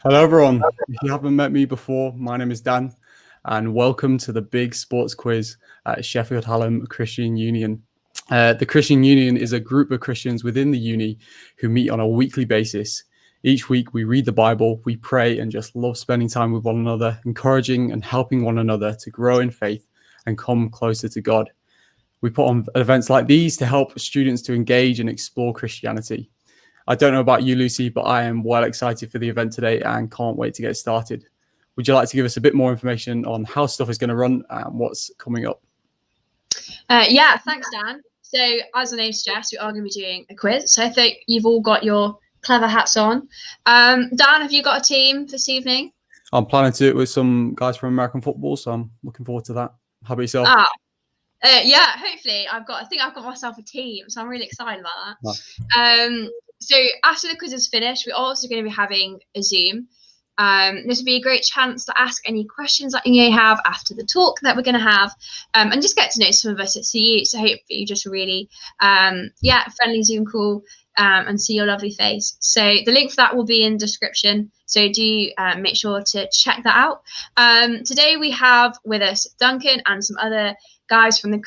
Hello, everyone. If you haven't met me before, my name is Dan, and welcome to the big sports quiz at Sheffield Hallam Christian Union. The Christian Union is a group of Christians within the uni who meet on a weekly basis. Each week, we read the Bible, we pray, and just love spending time with one another, encouraging and helping one another to grow in faith and come closer to God. We put on events like these to help students to engage and explore Christianity. I don't know about you, Lucy, but I am well excited for the event today and can't wait to get started. Would you like to give us a bit more information on how stuff is going to run and what's coming up? Yeah, thanks, Dan. So, as the name suggests, we are going to be doing a quiz. So, I think you've all got your clever hats on. Dan, have you got a team this evening? I'm planning to do it with some guys from American football, so I'm looking forward to that. How about yourself? Yeah, hopefully I think I've got myself a team, so I'm really excited about that. So after the quiz is finished, we're also going to be having a Zoom. This would be a great chance to ask any questions that you may have after the talk that we're going to have, and just get to know some of us at CU. So hopefully just a really, friendly Zoom call and see your lovely face. So the link for that will be in the description. So do make sure to check that out. Today we have with us Duncan and some other guys from the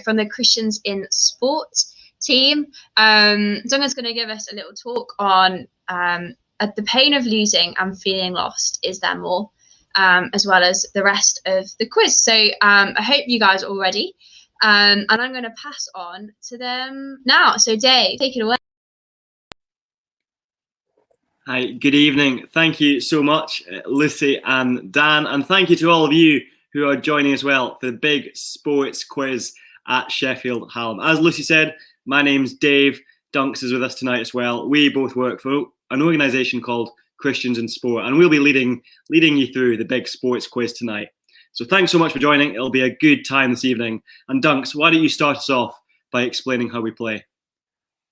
from the Christians in Sport team. Duncan's going to give us a little talk on the pain of losing and feeling lost. Is there more? As well as the rest of the quiz. So I hope you guys are all ready. And I'm going to pass on to them now. So Dave, take it away. Hi, good evening. Thank you so much, Lucy and Dan. And thank you to all of you who are joining as well for the big sports quiz at Sheffield Hallam. As Lucy said, my name's Dave. Dunks is with us tonight as well. We both work for an organisation called Christians in Sport, and we'll be leading you through the big sports quiz tonight. So thanks so much for joining. It'll be a good time this evening. And Dunks, why don't you start us off by explaining how we play?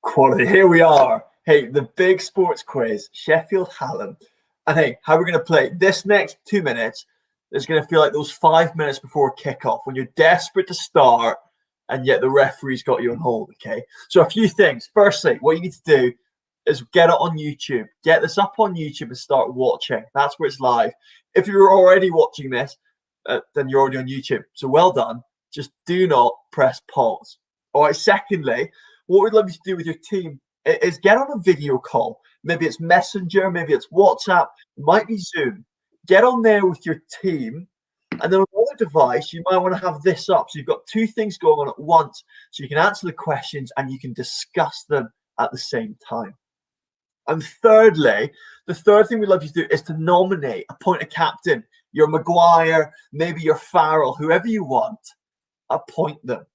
Quality. Here we are. Hey, the big sports quiz, Sheffield Hallam. And hey, how we're going to play this next 2 minutes is going to feel like those 5 minutes before kickoff when you're desperate to start and yet the referee's got you on hold, okay? So a few things. Firstly, what you need to do is get it on YouTube. Get this up on YouTube and start watching. That's where it's live. If you're already watching this, then you're already on YouTube. So well done. Just do not press pause. All right, secondly, what we'd love you to do with your team is get on a video call. Maybe it's Messenger, maybe it's WhatsApp, it might be Zoom. Get on there with your team. And then on another device, you might want to have this up. So you've got two things going on at once. So you can answer the questions and you can discuss them at the same time. And thirdly, the third thing we'd love you to do is to nominate, appoint a captain. You're Maguire, maybe you're Farrell, whoever you want, appoint them.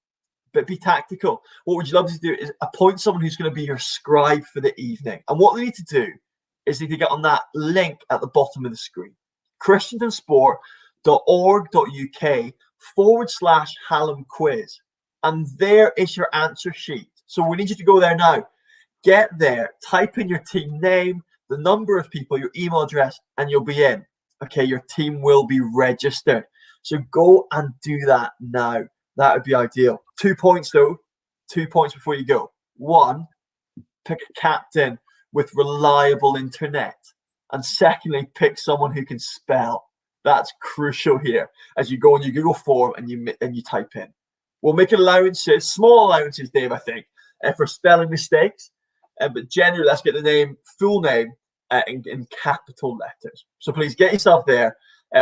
But be tactical. What would you love to do is appoint someone who's going to be your scribe for the evening. And what they need to do is they need to get on that link at the bottom of the screen. christiansinsport.org.uk/Hallam quiz. And there is your answer sheet. So we need you to go there now. Get there, type in your team name, the number of people, your email address, and you'll be in. Okay, your team will be registered. So go and do that now. That would be ideal. 2 points though. 2 points before you go. One, pick a captain with reliable internet. And secondly, pick someone who can spell. That's crucial here. As you go on your Google form and you type in. We'll make allowances, small allowances, Dave, I think, for spelling mistakes. But generally, let's get the full name in capital letters. So please get yourself there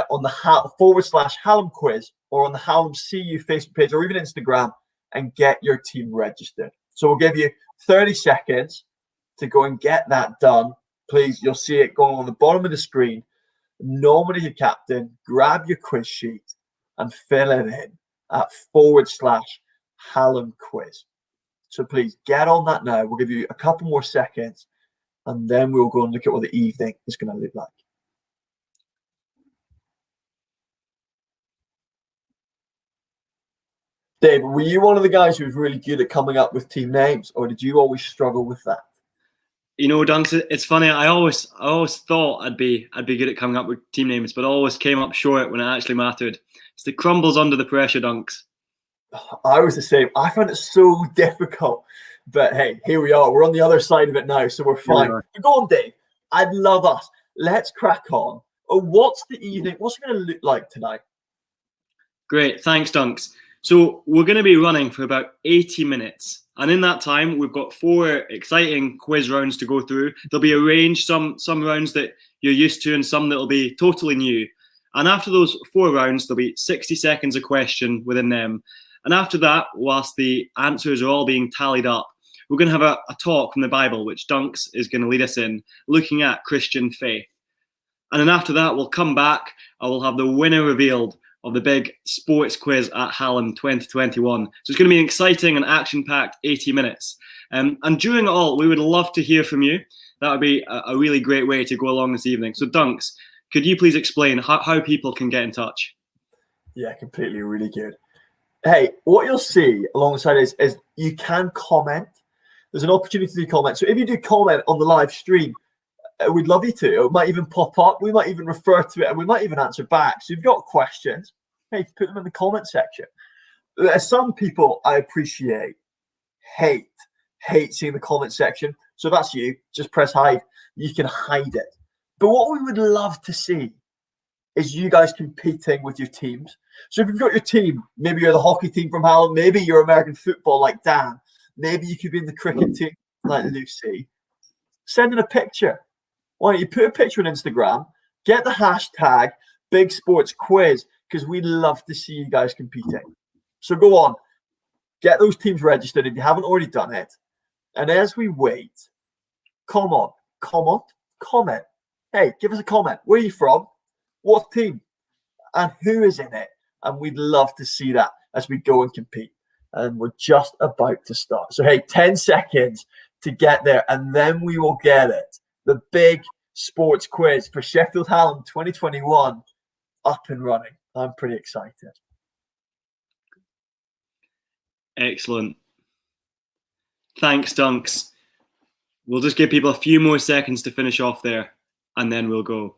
on the /Hallam quiz or on the Hallam CU Facebook page or even Instagram and get your team registered. So we'll give you 30 seconds to go and get that done. Please, you'll see it going on the bottom of the screen. Nominate your captain, grab your quiz sheet and fill it in at /Hallam quiz. So please get on that now. We'll give you a couple more seconds and then we'll go and look at what the evening is going to look like. Dave, were you one of the guys who was really good at coming up with team names, or did you always struggle with that? You know, Dunks, it's funny. I always thought I'd be good at coming up with team names, but always came up short when it actually mattered. It's the crumbles under the pressure, Dunks. I was the same. I found it so difficult. But hey, here we are. We're on the other side of it now, so we're fine. Go on, Dave. I'd love us. let's crack on. Oh, what's the evening? What's it going to look like tonight? Great, thanks, Dunks. So we're going to be running for about 80 minutes. And in that time, we've got 4 exciting quiz rounds to go through. There'll be a range, some rounds that you're used to and some that will be totally new. And after those 4 rounds, there'll be 60 seconds a question within them. And after that, whilst the answers are all being tallied up, we're going to have a talk from the Bible, which Dunks is going to lead us in, looking at Christian faith. And then after that, we'll come back and we'll have the winner revealed of the big sports quiz at Hallam 2021. So it's going to be an exciting and action-packed 80 minutes. And during it all, we would love to hear from you. That would be a really great way to go along this evening. So Dunks, could you please explain how people can get in touch? Yeah, completely, really good. Hey, what you'll see alongside is you can comment. There's an opportunity to comment. So if you do comment on the live stream, we'd love you to. It might even pop up. We might even refer to it and we might even answer back. So if you've got questions, hey, put them in the comment section. Some people I appreciate hate seeing the comment section. So that's you. Just press hide. You can hide it. But what we would love to see is you guys competing with your teams. So if you've got your team, maybe you're the hockey team from Hallam, maybe you're American football like Dan, maybe you could be in the cricket team like Lucy, send in a picture. Why don't you put a picture on Instagram, get the hashtag Big Sports Quiz, because we love to see you guys competing. So go on, get those teams registered if you haven't already done it. And as we wait, comment. Hey, give us a comment. Where are you from? What team? And who is in it? And we'd love to see that as we go and compete. And we're just about to start. So, hey, 10 seconds to get there, and then we will get it. The big sports quiz for Sheffield Hallam 2021 up and running. I'm pretty excited. Excellent. Thanks, Dunks. We'll just give people a few more seconds to finish off there, and then we'll go.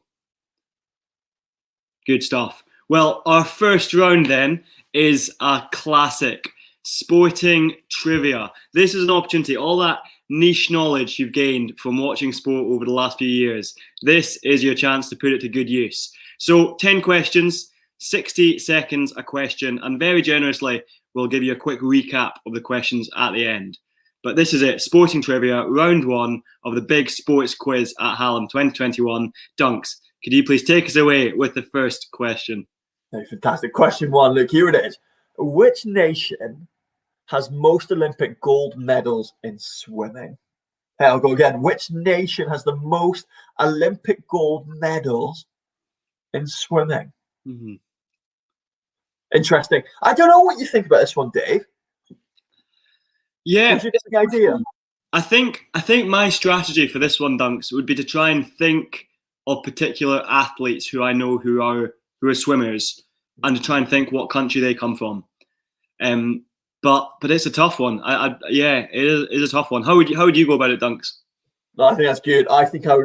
Good stuff. Well, our first round then is a classic, sporting trivia. This is an opportunity, all that niche knowledge you've gained from watching sport over the last few years. This is your chance to put it to good use. So 10 questions, 60 seconds a question, and very generously, we'll give you a quick recap of the questions at the end. But this is it, sporting trivia, round 1 of the big sports quiz at Hallam 2021. Dunks, could you please take us away with the first question? Hey, fantastic. Question 1, look, here it is. Which nation has most Olympic gold medals in swimming? Hey, I'll go again. Which nation has the most Olympic gold medals in swimming? Mm-hmm. Interesting. I don't know what you think about this one, Dave. Yeah. What's your idea? I think my strategy for this one, Dunks, would be to try and think of particular athletes who I know who are swimmers, and to try and think what country they come from. But it's a tough one. It is a tough one. How would you go about it, Dunks? No, I think that's good. I think I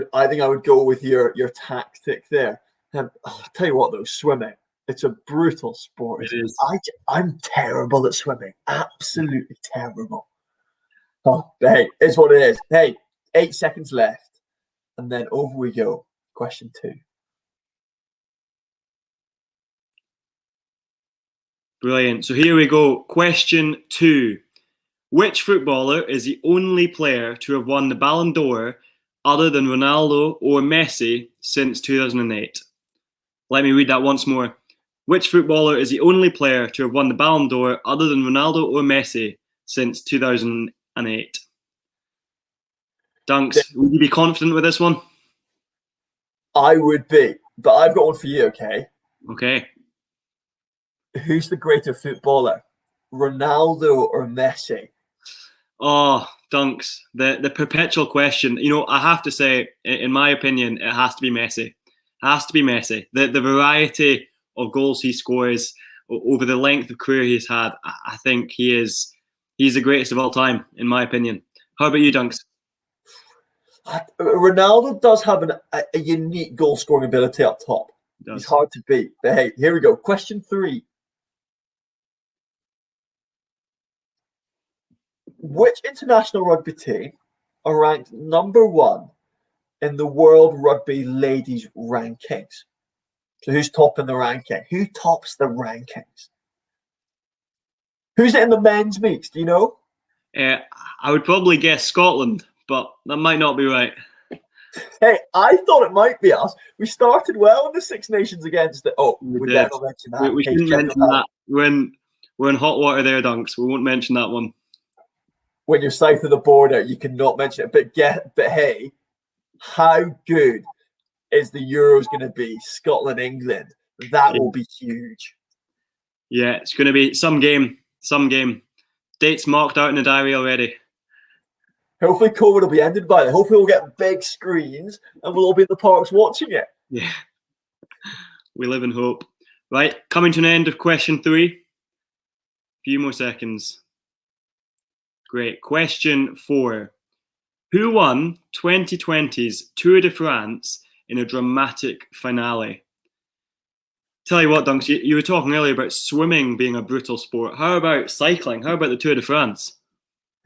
would go with your tactic there. I'll tell you what, though, swimming, it's a brutal sport. It is. I'm terrible at swimming. Absolutely terrible. Oh, hey, it's what it is. Hey, 8 seconds left, and then over we go. Question 2. Brilliant. So here we go. Question 2. Which footballer is the only player to have won the Ballon d'Or other than Ronaldo or Messi since 2008? Let me read that once more. Which footballer is the only player to have won the Ballon d'Or other than Ronaldo or Messi since 2008? Dunks, would you be confident with this one? I would be, but I've got one for you, okay? Okay. Who's the greater footballer, Ronaldo or Messi? Oh, Dunks, the perpetual question. You know, I have to say, in my opinion, it has to be Messi. It has to be Messi. The variety of goals he scores over the length of career he's had, I think he's the greatest of all time, in my opinion. How about you, Dunks? Ronaldo does have a unique goal-scoring ability up top. He's hard to beat. But hey, here we go. Question 3. Which international rugby team are ranked number 1 in the World Rugby Ladies rankings? So who's topping the ranking? Who tops the rankings? Who's it in the men's meets? Do you know? I would probably guess Scotland, but that might not be right. Hey, I thought it might be us. We started well in the Six Nations against the. Oh, we better not mention that. We shouldn't mention that. We're in hot water there, Dunks. We won't mention that one. When you're south of the border, you cannot mention it. But hey, how good is the Euros going to be? Scotland, England. That will be huge. Yeah, it's going to be some game. Some game. Dates marked out in the diary already. Hopefully COVID will be ended by then. Hopefully we'll get big screens and we'll all be in the parks watching it. Yeah. We live in hope. Right, coming to an end of question 3. A few more seconds. Great. Question 4. Who won 2020's Tour de France in a dramatic finale? Tell you what, Dunks, you were talking earlier about swimming being a brutal sport. How about cycling? How about the Tour de France?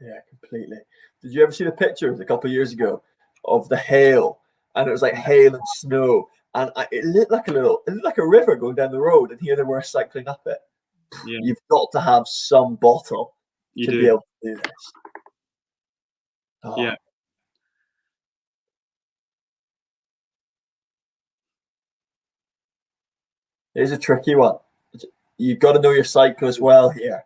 Yeah, completely. Did you ever see the pictures a couple of years ago of the hail? And it was like hail and snow. And it looked like a river going down the road. And here they were cycling up it. Yeah. You've got to have some bottle to be able to do this. Oh. Yeah. It's a tricky one. You've got to know your cyclist well here.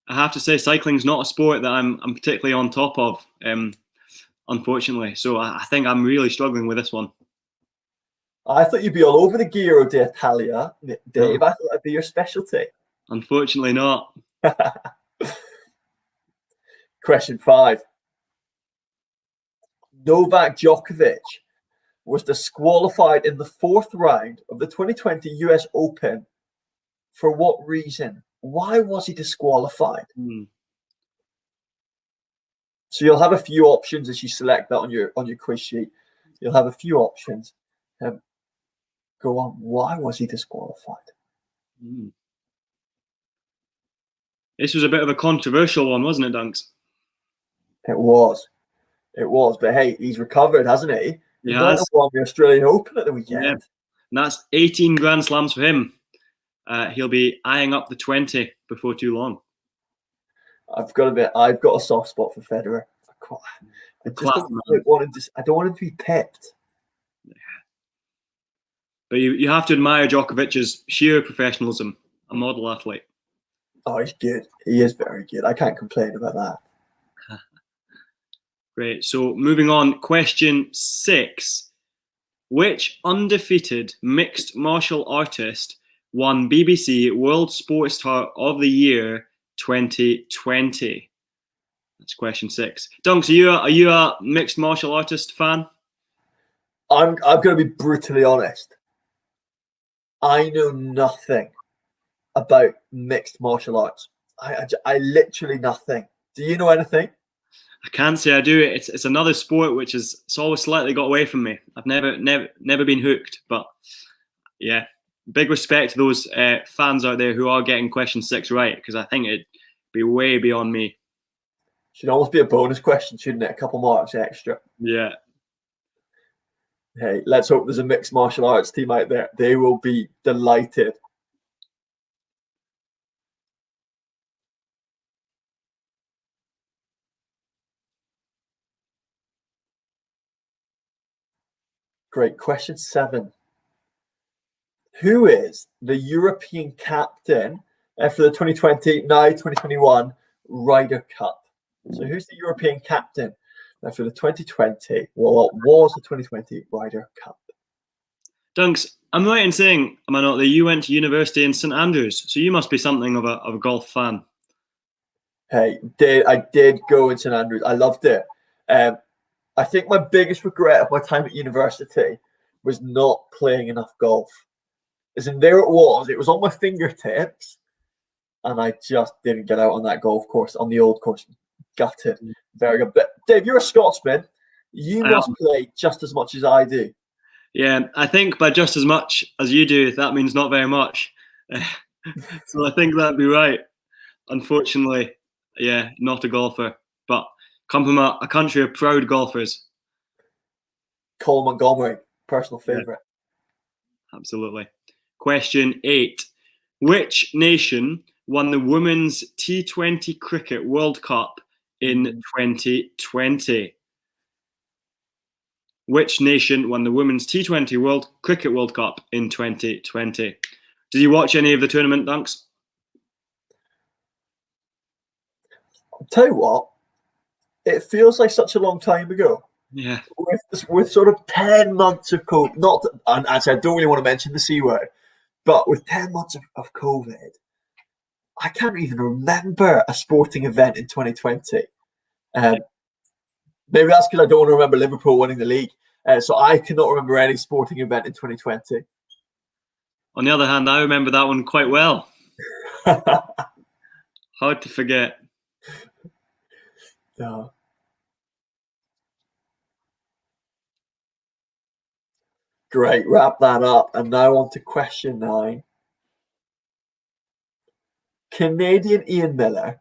I have to say, cycling's not a sport that I'm particularly on top of, unfortunately. So I think I'm really struggling with this one. I thought you'd be all over the Giro d'Italia, Dave. No. I thought that'd be your specialty. Unfortunately not. Question 5. Novak Djokovic was disqualified in the 4th round of the 2020 US Open. For what reason? Why was he disqualified? So you'll have a few options as you select that on your quiz sheet. You'll have a few options. Go on. Why was he disqualified? This was a bit of a controversial one, wasn't it, Dunks? It was. But hey, he's recovered, hasn't he? He has won the Australian Open at the weekend. Yeah. And that's 18 Grand Slams for him. He'll be eyeing up the 20 before too long. I've got a soft spot for Federer. I don't want him to be pipped. Yeah. But you have to admire Djokovic's sheer professionalism, a model athlete. Oh, he's good. He is very good. I can't complain about that. Great. So moving on, question 6. Which undefeated mixed martial artist won BBC World Sports Star of the Year 2020? That's question 6. Dunks, are you a mixed martial artist fan? I'm going to be brutally honest. I know nothing about mixed martial arts. I literally nothing. Do you know anything? I can't say I do. It's another sport which it's always slightly got away from me. I've never been hooked. But yeah, big respect to those fans out there who are getting question 6 right, because I think it'd be way beyond me. Should almost be a bonus question, shouldn't it? A couple marks extra. Yeah. Hey, let's hope there's a mixed martial arts team out there. They will be delighted. Great. Question 7. Who is the European captain for the 2020, now 2021 Ryder Cup? So who's the European captain for the 2020, well, what was the 2020 Ryder Cup? Dunks, I'm right in saying, am I not, that you went to university in St Andrews, so you must be something of a golf fan. Hey, I did go in St Andrews. I loved it. I think my biggest regret of my time at university was not playing enough golf. As in, there it was on my fingertips, and I just didn't get out on that golf course, on the old course. Gutted. Very good. But Dave, you're a Scotsman. You must play just as much as I do. Yeah, I think by just as much as you do, that means not very much. So I think that'd be right. Unfortunately, yeah, not a golfer, but come from a country of proud golfers. Colin Montgomery, personal favourite. Yeah, absolutely. Question 8. Which nation won the Women's T20 Cricket World Cup in 2020? Which nation won the Women's T20 Cricket World Cup in 2020? Did you watch any of the tournament, Dunks? I'll tell you what, it feels like such a long time ago. Yeah. With sort of 10 months of COVID, and actually I don't really want to mention the C word, but with 10 months of COVID, I can't even remember a sporting event in 2020. Maybe that's because I don't want to remember Liverpool winning the league. So I cannot remember any sporting event in 2020. On the other hand, I remember that one quite well. Hard to forget. No. Great, wrap that up. And now on to question 9. Canadian Ian Miller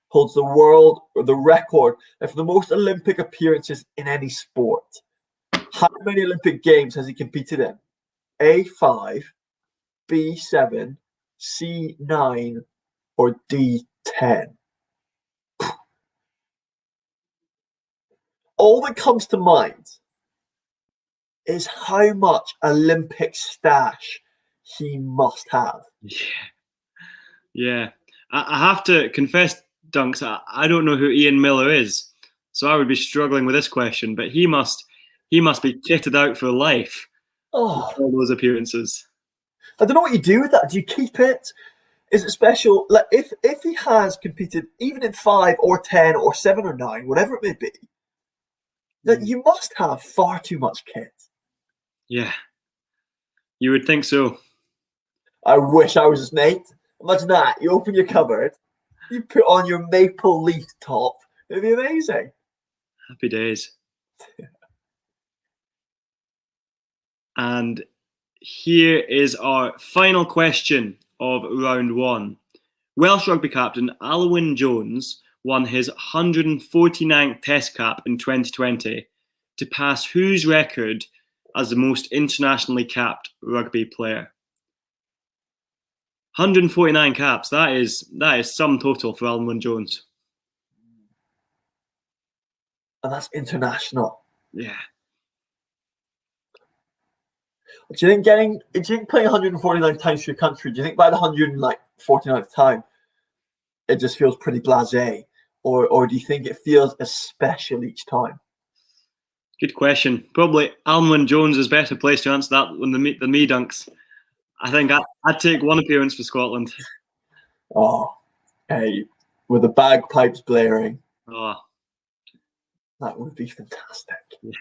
holds the record for the most Olympic appearances in any sport. How many Olympic Games has he competed in? A5, B7, C9, or D10? All that comes to mind is how much Olympic stash he must have. Yeah. I have to confess, Dunks, I don't know who Ian Miller is, so I would be struggling with this question. But he must be kitted out for life. Oh, All those appearances. I don't know what you do with that. Do you keep it? Is it special? Like if he has competed even in 5 or 10 or 7 or 9, whatever it may be, that you must have far too much kit. Yeah, you would think so. I wish I was his mate. Imagine that. You open your cupboard, you put on your maple leaf top. It'd be amazing. Happy days. And here is our final question of round 1. Welsh rugby captain Alwyn Jones won his 149th Test cap in 2020 to pass whose record as the most internationally capped rugby player? 149 caps. That is some total for Alwyn Jones. And that's international. Yeah. Do you think playing 149 times for your country, do you think by the 149th time it just feels pretty blasé? Or do you think it feels as special each time? Good question. Probably Alwyn Jones is better placed to answer that than me, Dunks. I think I'd take one appearance for Scotland. Oh, hey, with the bagpipes blaring. Oh. That would be fantastic. Yeah.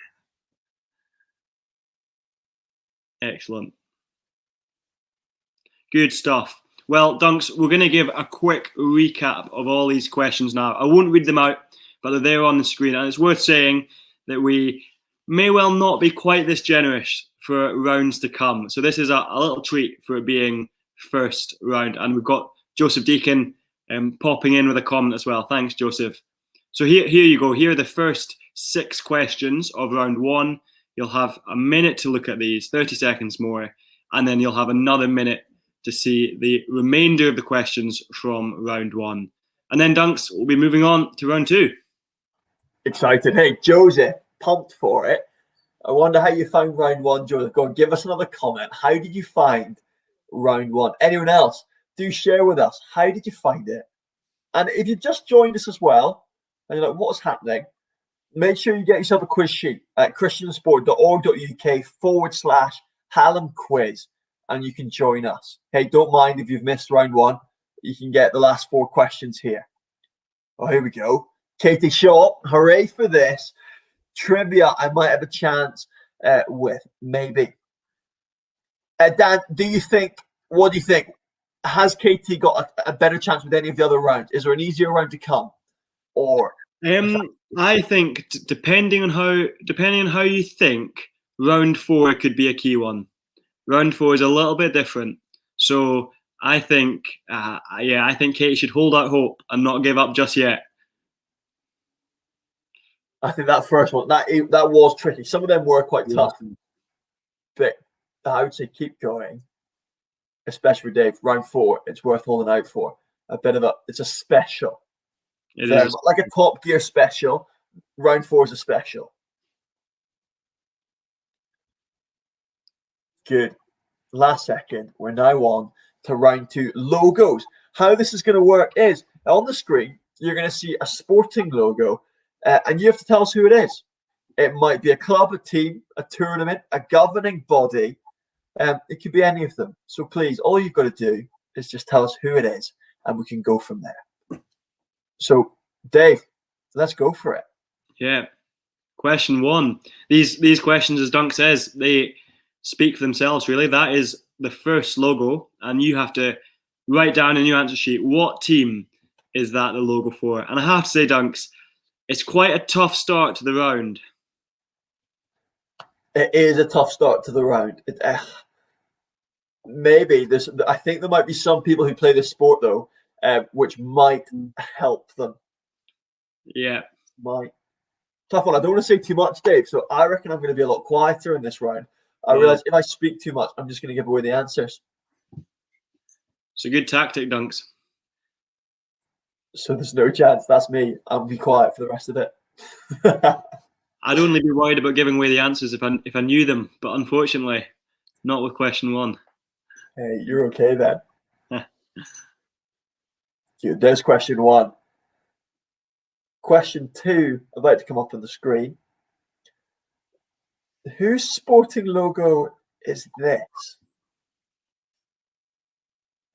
Excellent. Good stuff. Well, Dunks, we're going to give a quick recap of all these questions now. I won't read them out, but they're there on the screen. And it's worth saying that we may well not be quite this generous for rounds to come. So this is a little treat for it being first round. And we've got Joseph Deacon popping in with a comment as well. Thanks, Joseph. So here you go. Here are the first 6 questions of round 1. You'll have a minute to look at these, 30 seconds more, and then you'll have another minute to see the remainder of the questions from round 1. And then, Dunks, we'll be moving on to round 2. Excited. Hey, Joseph, pumped for it. I wonder how you found round 1, Joseph. Go and give us another comment. How did you find round 1? Anyone else? Do share with us. How did you find it? And if you just joined us as well, and you're like, what's happening? Make sure you get yourself a quiz sheet at christiansport.org.uk/Hallam quiz, and you can join us. Hey, don't mind if you've missed round 1. You can get the last 4 questions here. Oh, here we go. Katie Shaw, hooray for this. Trivia, I might have a chance with, maybe. Dan, what do you think? Has Katie got a better chance with any of the other rounds? Is there an easier round to come? Or... I think depending on how you think, round 4 could be a key one. Round 4 is a little bit different, so I think Katie should hold out hope and not give up just yet. I think that first one, that was tricky. Some of them were quite tough, but I would say keep going, especially for Dave. Round 4, it's worth holding out for. It's a special. It is like a Top Gear special. Round 4 is a special. Good. Last second, we're now on to round 2, logos. How this is going to work is, on the screen, you're going to see a sporting logo, and you have to tell us who it is. It might be a club, a team, a tournament, a governing body. It could be any of them. So please, all you've got to do is just tell us who it is, and we can go from there. So, Dave, let's go for it. Yeah. Question 1. These questions, as Dunk says, they speak for themselves, really. That is the first logo, and you have to write down in your answer sheet what team is that the logo for. And I have to say, Dunks, it's quite a tough start to the round. It is a tough start to the round. Maybe I think there might be some people who play this sport though, which might help them. Yeah. Might. Tough one. I don't want to say too much, Dave. So I reckon I'm going to be a lot quieter in this round. I realize if I speak too much, I'm just going to give away the answers. It's a good tactic, Dunks. So there's no chance. That's me. I'll be quiet for the rest of it. I'd only be worried about giving away the answers if I knew them, but unfortunately, not with question 1. Hey, you're okay then. Good. There's question 1. Question 2 about to come up on the screen. Whose sporting logo is this?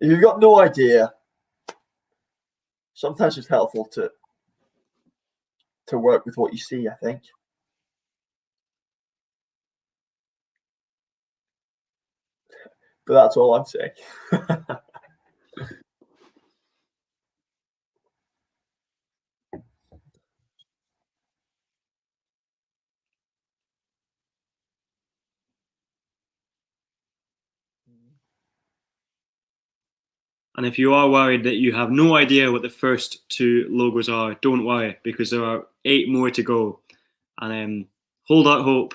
If you've got no idea, sometimes it's helpful to work with what you see, I think. But that's all I'm saying. And if you are worried that you have no idea what the first 2 logos are, don't worry, because there are 8 more to go. And hold out hope.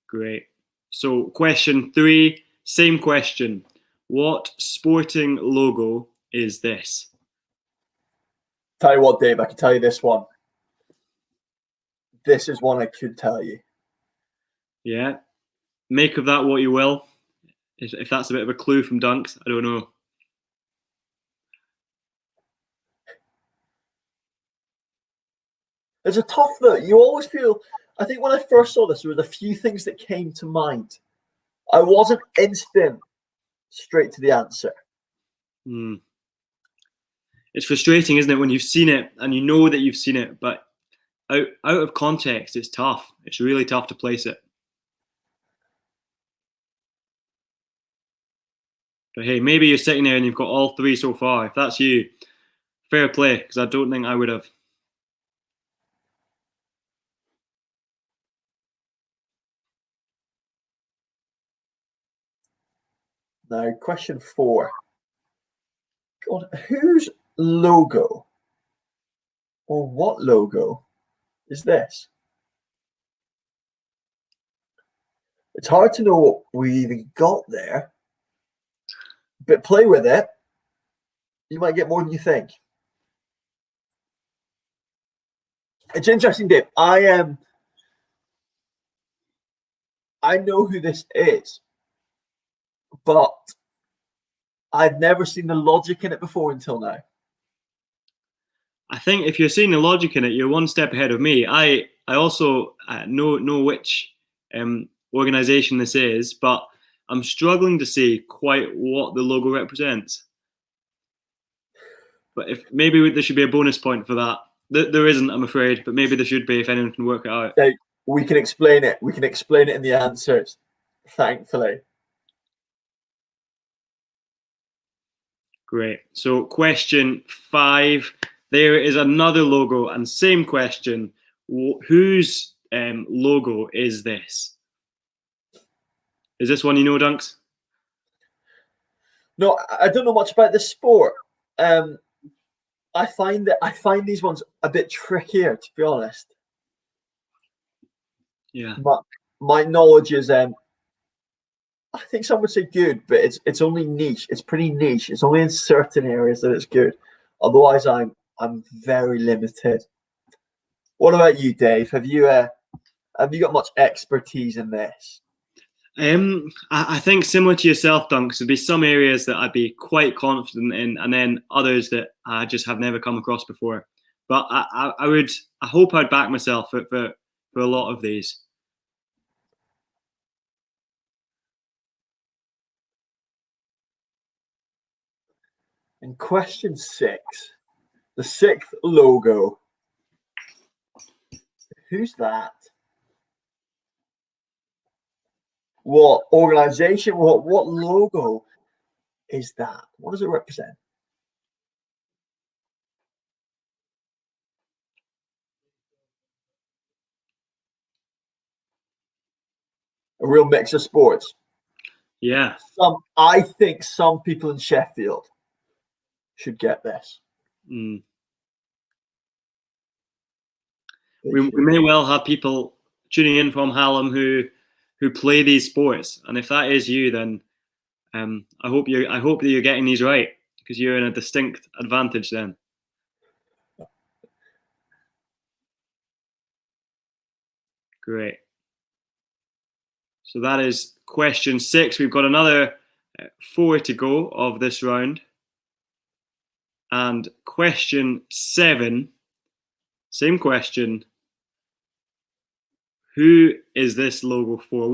Great. So question 3, same question. What sporting logo is this? Tell you what, Dave, I can tell you this one. This is one I could tell you. Yeah. Make of that what you will. If that's a bit of a clue from Dunks, I don't know. It's a tough look. You always feel, I think when I first saw this, there was a few things that came to mind. I wasn't instant straight to the answer. It's frustrating, isn't it, when you've seen it and you know that you've seen it, but out of context, it's tough. It's really tough to place it. But hey, maybe you're sitting there and you've got all 3 so far. If that's you, fair play, because I don't think I would have. Now, question 4. God, whose logo or what logo is this? It's hard to know what we even got there, but play with it. You might get more than you think. It's interesting, Dave. I know who this is, but I've never seen the logic in it before until now. I think if you're seeing the logic in it, you're one step ahead of me. I also know which organisation this is, but I'm struggling to see quite what the logo represents. But if maybe there should be a bonus point for that. There isn't, I'm afraid, but maybe there should be if anyone can work it out. We can explain it. We can explain it in the answers, thankfully. Great. So question 5, there is another logo and same question. Whose logo is this? Is this one you know, Dunks? No, I don't know much about this sport. I find these ones a bit trickier, to be honest. Yeah. But my knowledge is, I think some would say good, but it's only niche. It's pretty niche. It's only in certain areas that it's good. Otherwise, I'm very limited. What about you, Dave? Have you got much expertise in this? I think similar to yourself, Dunks, there'd be some areas that I'd be quite confident in, and then others that I just have never come across before. But I hope I'd back myself for a lot of these. In question 6, the 6th logo. Who's that? What organization? What logo is that? What does it represent? A real mix of sports. Yeah. I think some people in Sheffield should get this. Mm. We may well have people tuning in from Hallam who play these sports, and if that is you, then I hope that you're getting these right, because you're in a distinct advantage then. Great. So that is question 6. We've got another 4 to go of this round. And question 7, same question. Who is this logo for?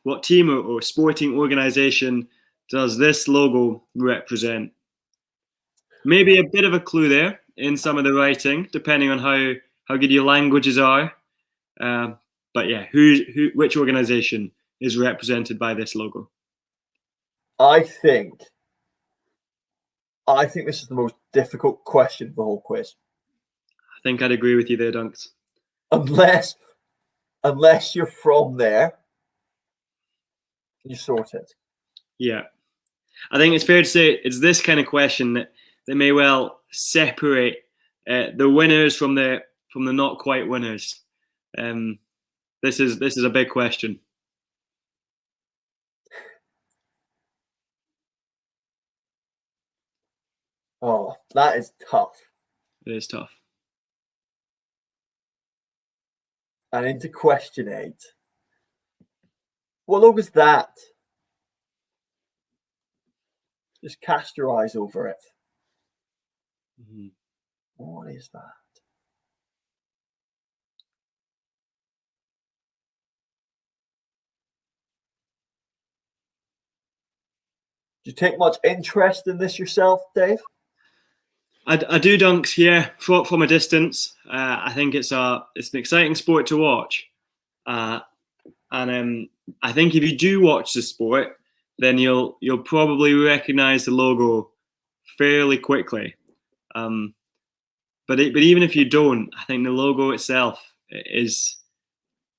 What team or sporting organisation does this logo represent? Maybe a bit of a clue there in some of the writing, depending on how good your languages are. But yeah, which organisation is represented by this logo? I think this is the most difficult question of the whole quiz. I think I'd agree with you there, Dunks. Unless you're from there, you sort it. Yeah. I think it's fair to say it's this kind of question that may well separate the winners from the not quite winners. This is a big question. Oh, that is tough. It is tough. And into question 8. What logo is that? Just cast your eyes over it. Mm-hmm. What is that? Do you take much interest in this yourself, Dave? I do, Dunks. Yeah, from a distance. I think it's an exciting sport to watch, and I think if you do watch the sport, then you'll probably recognise the logo fairly quickly. But even if you don't, I think the logo itself is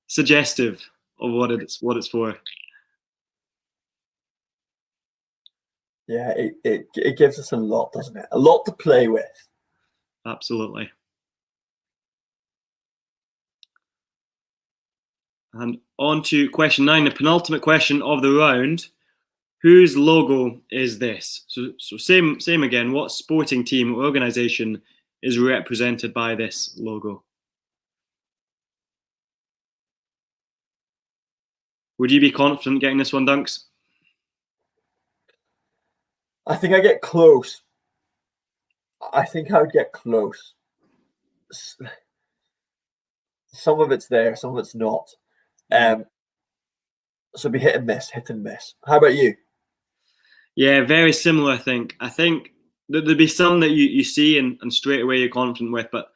suggestive of what it's for. Yeah, it gives us a lot, doesn't it? A lot to play with. Absolutely. And on to question 9, the penultimate question of the round. Whose logo is this? So same again. What sporting team or organisation is represented by this logo? Would you be confident getting this one, Dunks? I think I get close. I think I would get close. Some of it's there, some of it's not. So it'd be hit and miss. How about you? Yeah, very similar, I think. I think there'd be some that you see and straight away you're confident with, but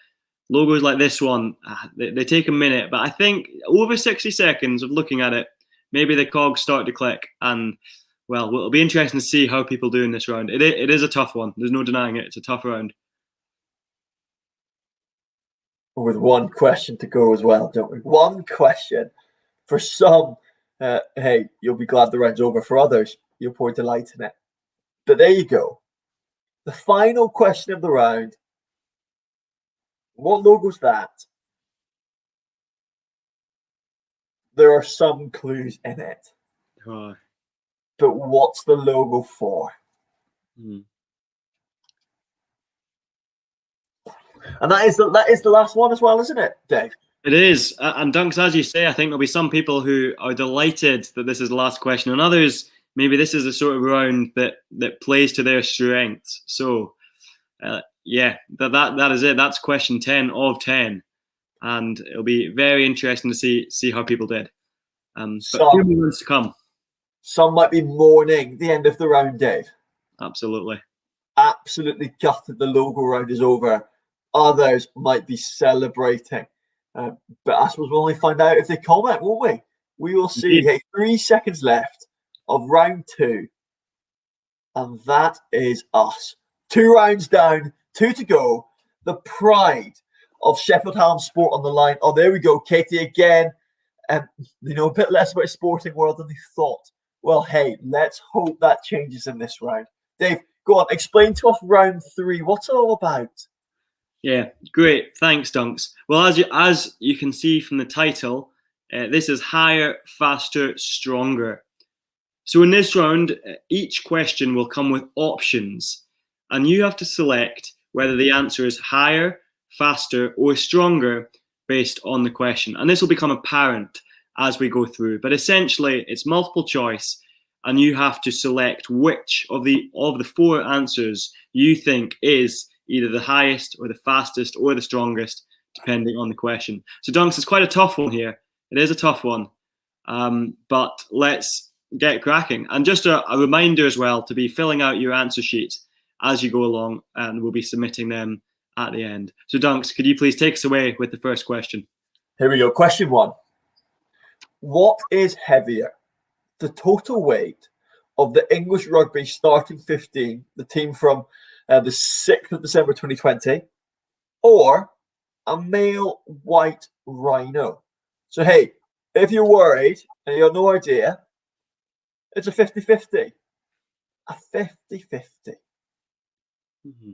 logos like this one, they take a minute. But I think over 60 seconds of looking at it, maybe the cogs start to click. And, well, it'll be interesting to see how people do in this round. It is a tough one. There's no denying it. It's a tough round. with one question to go as well, don't we? One question. For some, hey, you'll be glad the round's over. For others, you'll pour delight in it. But there you go. The final question of the round. What logo's that? There are some clues in it. Oh. But what's the logo for? And that is the last one as well, isn't it, Dave? It is. And Dunks, as you say, I think there'll be some people who are delighted that this is the last question, and others, maybe this is the sort of round that plays to their strengths. So, yeah, that is it. That's question 10 of 10. And it'll be very interesting to see how people did. But few moments to come. Some might be mourning the end of the round, Dave. Absolutely. Absolutely gutted the logo round is over. Others might be celebrating. But I suppose we'll only find out if they comment, won't we? We will see. Hey, 3 seconds left of round 2. And that is us. 2 rounds down, 2 to go. The pride of Sheffield Hallam Sport on the line. Oh, there we go. Katie again. A bit less about sporting world than they thought. Well, hey, let's hope that changes in this round. Dave, go on. Explain to us round 3. What's it all about? Yeah, great. Thanks, Dunks. Well, as you can see from the title, this is higher, faster, stronger. So in this round, each question will come with options, and you have to select whether the answer is higher, faster, or stronger based on the question. And this will become apparent as we go through. But essentially, it's multiple choice, and you have to select which of the 4 answers you think is either the highest or the fastest or the strongest, depending on the question. So, Dunks, it's quite a tough one here. It is a tough one, but let's get cracking. And just a reminder as well to be filling out your answer sheets as you go along, and we'll be submitting them at the end. So, Dunks, could you please take us away with the first question? Here we go. Question 1. What is heavier? The total weight of the English Rugby starting 15, the team from the 6th of December 2020, or a male white rhino? So, hey, if you're worried and you have no idea, it's a 50-50. A 50-50. Mm-hmm.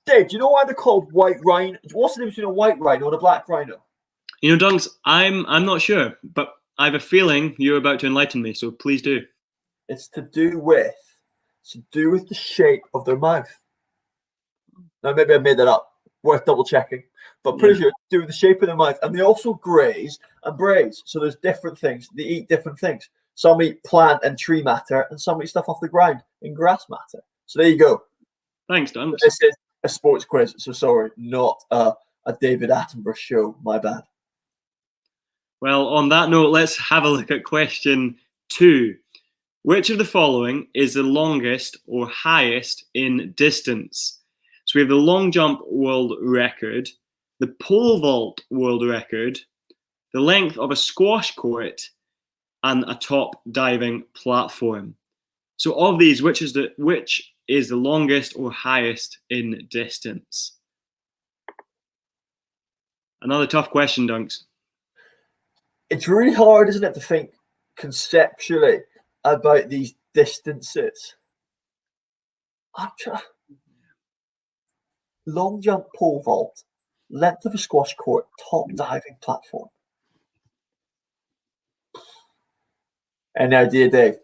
Dave, do you know why they're called white rhino? What's the difference between a white rhino and a black rhino? You know, Dunks, I'm not sure, but I have a feeling you're about to enlighten me, so please do. It's to do with the shape of their mouth. Now, maybe I made that up. Worth double checking. But pretty sure it's to do with the shape of their mouth. And they also graze and braise. So there's different things. They eat different things. Some eat plant and tree matter, and some eat stuff off the ground in grass matter. So there you go. Thanks, Dunks. This is a sports quiz. So sorry, not a David Attenborough show. My bad. Well, on that note, let's have a look at question 2. Which of the following is the longest or highest in distance? So we have the long jump world record, the pole vault world record, the length of a squash court, and a top diving platform. So of these, which is the longest or highest in distance? Another tough question, Dunks. It's really hard, isn't it, to think conceptually about these distances. Long jump, pole vault, length of a squash court, top diving platform. Any idea, Dave?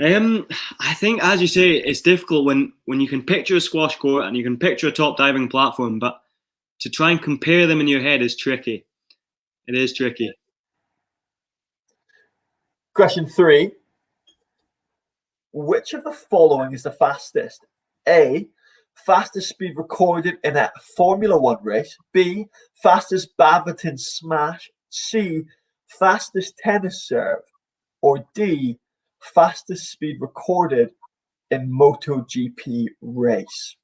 I think, as you say, it's difficult when you can picture a squash court and you can picture a top diving platform, but to try and compare them in your head is tricky. It is tricky. Question 3. Which of the following is the fastest? A, fastest speed recorded in a Formula 1 race. B, fastest badminton smash. C, fastest tennis serve. Or D, fastest speed recorded in MotoGP race.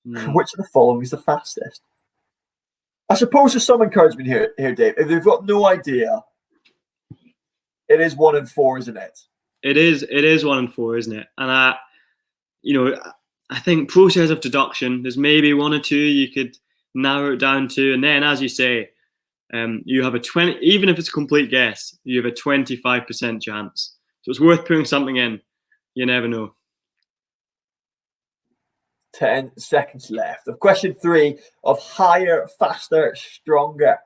Which of the following is the fastest? I suppose there's some encouragement here, Dave. If they've got no idea, it is 1 in 4, isn't it? It is 1 in 4, isn't it? And I think process of deduction. There's maybe 1 or 2 you could narrow it down to, and then, as you say, you have a 20. Even if it's a complete guess, you have a 25% chance. So it's worth putting something in. You never know. 10 seconds left of question 3 of higher, faster, stronger.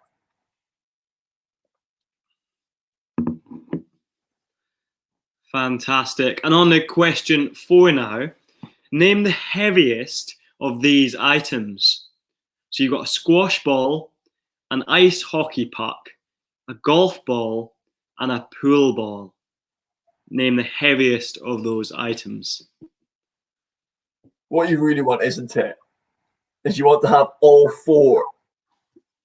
Fantastic. And on to question 4 now. Name the heaviest of these items. So you've got a squash ball, an ice hockey puck, a golf ball, and a pool ball. Name the heaviest of those items. What you really want, isn't it, is you want to have all 4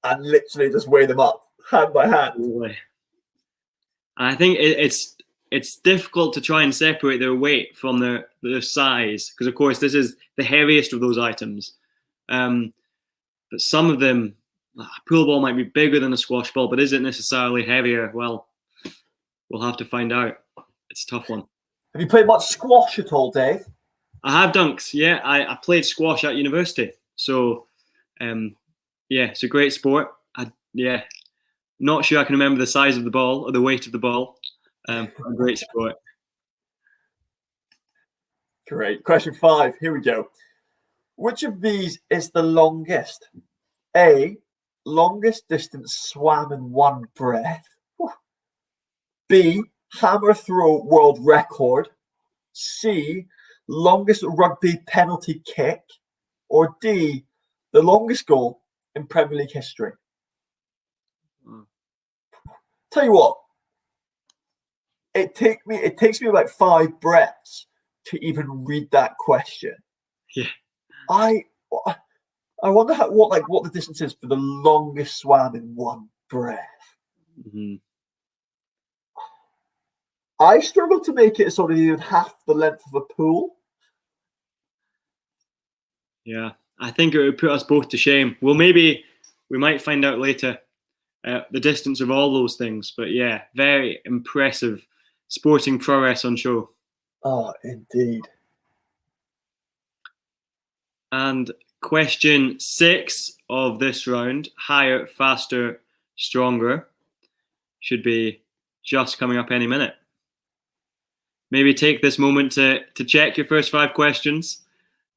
and literally just weigh them up hand by hand. And I think it's difficult to try and separate their weight from their size, because of course this is the heaviest of those items. But some of them, a pool ball might be bigger than a squash ball, but is it necessarily heavier? Well, we'll have to find out. It's a tough one. Have you played much squash at all, Dave? I have, Dunks. Yeah, I played squash at university. So, yeah, it's a great sport. Not sure I can remember the size of the ball or the weight of the ball. A great sport. Great. Question 5. Here we go. Which of these is the longest? A, longest distance swam in one breath. B, hammer throw world record. C, longest rugby penalty kick. Or D, the longest goal in Premier League history. Tell you what, it takes me about 5 breaths to even read that question. Yeah. I wonder what the distance is for the longest swam in one breath. Mm-hmm. I struggle to make it sort of even half the length of a pool. Yeah, I think it would put us both to shame. Well, maybe we might find out later the distance of all those things. But yeah, very impressive sporting prowess on show. Oh, indeed. And question 6 of this round, higher, faster, stronger, should be just coming up any minute. Maybe take this moment to check your first 5 questions.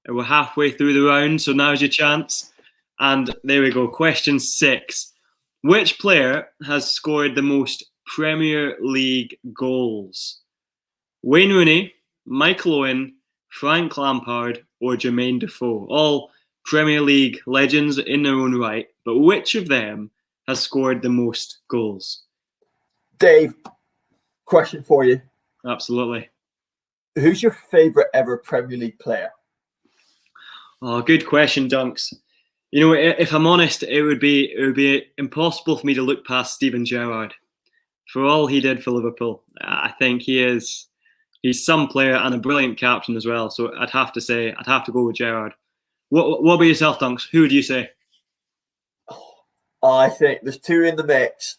We're halfway through the round, so now's your chance. And there we go. Question 6. Which player has scored the most Premier League goals? Wayne Rooney, Michael Owen, Frank Lampard, or Jermaine Defoe? All Premier League legends in their own right, but which of them has scored the most goals? Dave, question for you. Absolutely. Who's your favourite ever Premier League player? Oh, good question, Dunks. You know, if I'm honest, it would be impossible for me to look past Steven Gerrard. For all he did for Liverpool, I think he's some player and a brilliant captain as well. So I'd have to go with Gerrard. What about yourself, Dunks? Who would you say? I think there's 2 in the mix.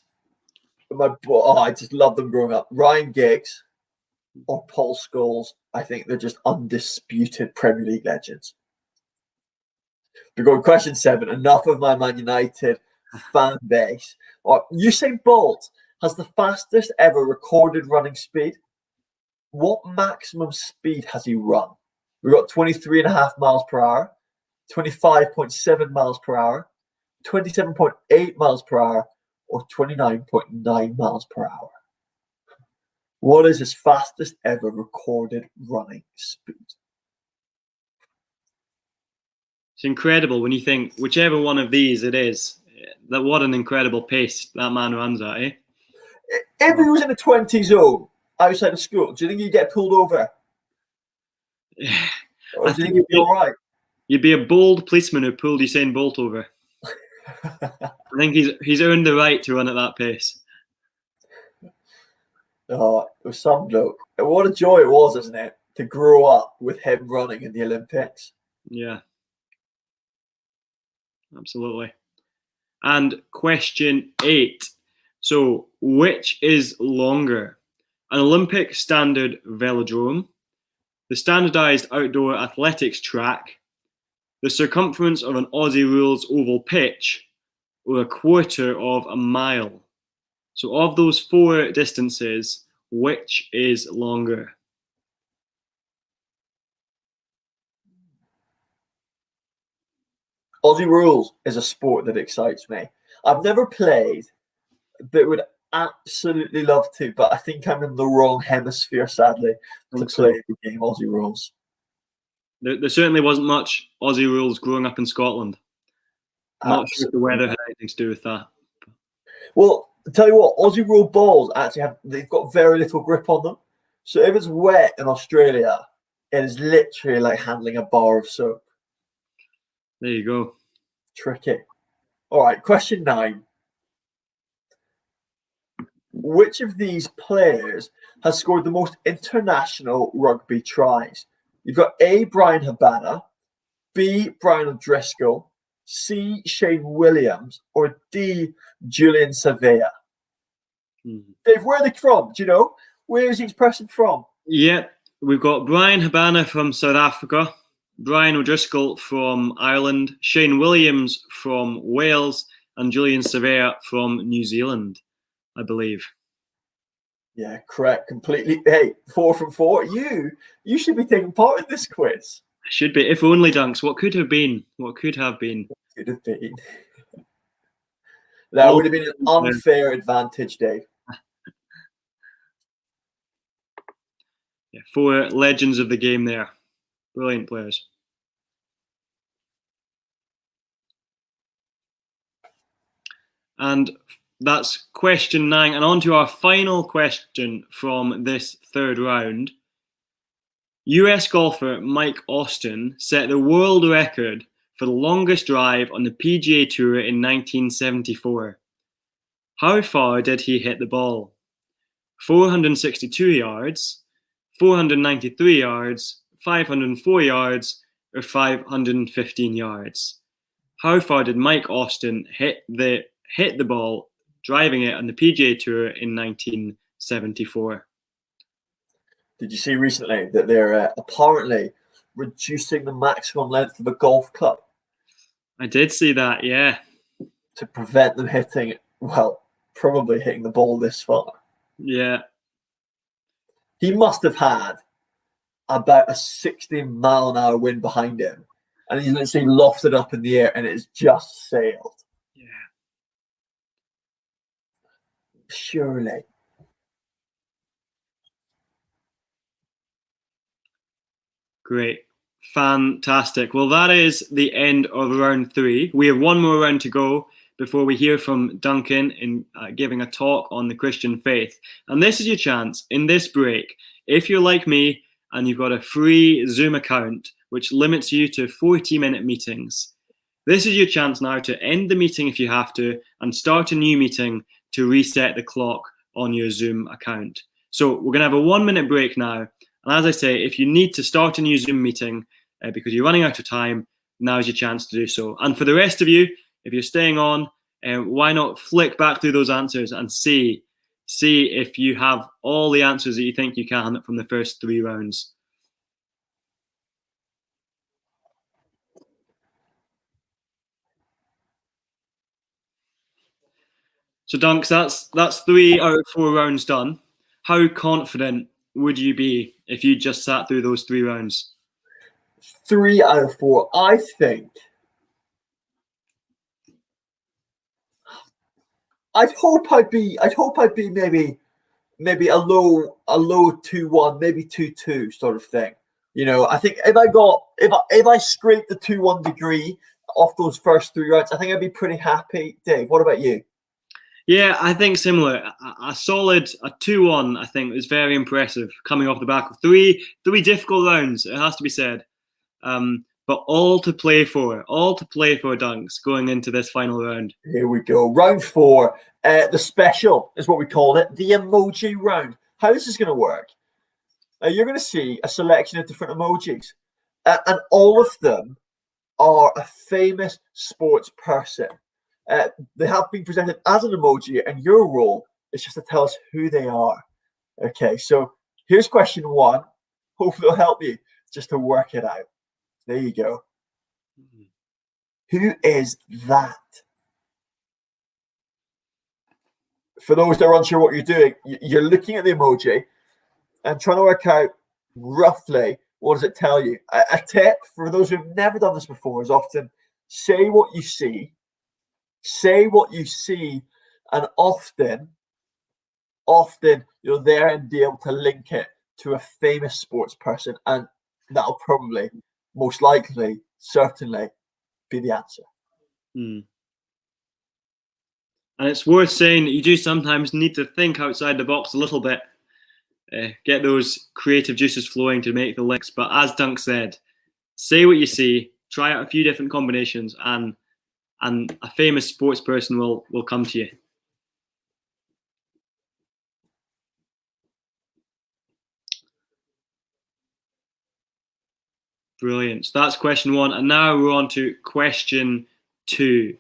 I just love them growing up. Ryan Giggs or Paul Scholes. I think they're just undisputed Premier League legends. We're going question 7. Enough of my Man United fan base. Usain Bolt has the fastest ever recorded running speed. What maximum speed has he run? We've got 23.5 miles per hour, 25.7 miles per hour, 27.8 miles per hour, or 29.9 miles per hour. What is his fastest ever recorded running speed? It's incredible when you think whichever one of these it is, that what an incredible pace that man runs at, eh? If he was in a 20 zone outside of school, do you think he'd get pulled over? Or do you think he'd be all right? You'd be a bold policeman who pulled Usain Bolt over. I think he's earned the right to run at that pace. Oh, it was some bloke. What a joy it was, isn't it, to grow up with him running in the Olympics? Yeah. Absolutely. And question 8. So, which is longer? An Olympic standard velodrome, the standardized outdoor athletics track, the circumference of an Aussie Rules oval pitch, or a quarter of a mile? So of those 4 distances, which is longer? Aussie Rules is a sport that excites me. I've never played, but would absolutely love to. But I think I'm in the wrong hemisphere, sadly, to play the game Aussie Rules. There certainly wasn't much Aussie Rules growing up in Scotland. Not sure if the weather had anything to do with that. Well, I'll tell you what, Aussie Rule balls actually they've got very little grip on them. So if it's wet in Australia, it is literally like handling a bar of soap. There you go. Tricky. All right, question 9. Which of these players has scored the most international rugby tries? You've got A, Brian Habana, B, Brian O'Driscoll, C, Shane Williams, or D, Julian Savea. Dave, where are they from? Do you know? Where is each person from? Yeah, we've got Brian Habana from South Africa, Brian O'Driscoll from Ireland, Shane Williams from Wales, and Julian Savea from New Zealand, I believe. Yeah, correct. Completely. Hey, 4 from 4. You should be taking part in this quiz. Should be. If only, Dunks. What could have been? What could have been? Could have been. That would have been an unfair advantage, Dave. Yeah, 4 legends of the game there. Brilliant players. And that's question 9. And on to our final question from this 3rd round. US golfer Mike Austin set the world record for the longest drive on the PGA Tour in 1974. How far did he hit the ball? 462 yards, 493 yards, 504 yards, or 515 yards? How far did Mike Austin hit the ball driving it on the PGA Tour in 1974? Did you see recently that they're apparently reducing the maximum length of a golf club? I did see that, yeah. To prevent them hitting, well, probably hitting the ball this far. Yeah. He must have had about a 60-mile-an-hour wind behind him. And he's literally lofted up in the air and it's just sailed. Yeah. Surely. Great. Fantastic. Well, that is the end of round 3. We have one more round to go before we hear from Duncan in giving a talk on the Christian faith. And this is your chance in this break. If you're like me and you've got a free Zoom account, which limits you to 40-minute meetings, this is your chance now to end the meeting if you have to and start a new meeting to reset the clock on your Zoom account. So we're going to have a 1-minute break now. And as I say, if you need to start a new Zoom meeting because you're running out of time, now's your chance to do so. And for the rest of you, if you're staying on, why not flick back through those answers and see if you have all the answers that you think you can from the first 3 rounds. So Dunks, that's 3 out of 4 rounds done. How confident would you be if you just sat through those 3 rounds? 3 out of 4. I think. I'd hope I'd be maybe a low 2-1, maybe 2-2 sort of thing. You know, I think if I scraped the 2-1 degree off those first 3 rounds, I think I'd be pretty happy. Dave, what about you? Yeah, I think similar. A solid 2-1, I think, is very impressive coming off the back of three difficult rounds, it has to be said. But all to play for, Dunks, going into this final round. Here we go. Round 4. The special is what we called it. The emoji round. How is this going to work? You're going to see a selection of different emojis. And all of them are a famous sports person. They have been presented as an emoji, and your role is just to tell us who they are. Okay, so here's question 1. Hopefully it'll help you just to work it out. There you go. Who is that? For those that are unsure what you're doing, you're looking at the emoji and trying to work out roughly what does it tell you. A tip for those who've never done this before is often say what you see. Say what you see, and often you'll there and be able to link it to a famous sports person, and that'll probably, most likely, certainly be the answer. And it's worth saying that you do sometimes need to think outside the box a little bit, get those creative juices flowing to make the links. But as Dunk said, say what you see, try out a few different combinations, and a famous sports person will come to you. Brilliant. So that's question 1. And now we're on to question 2.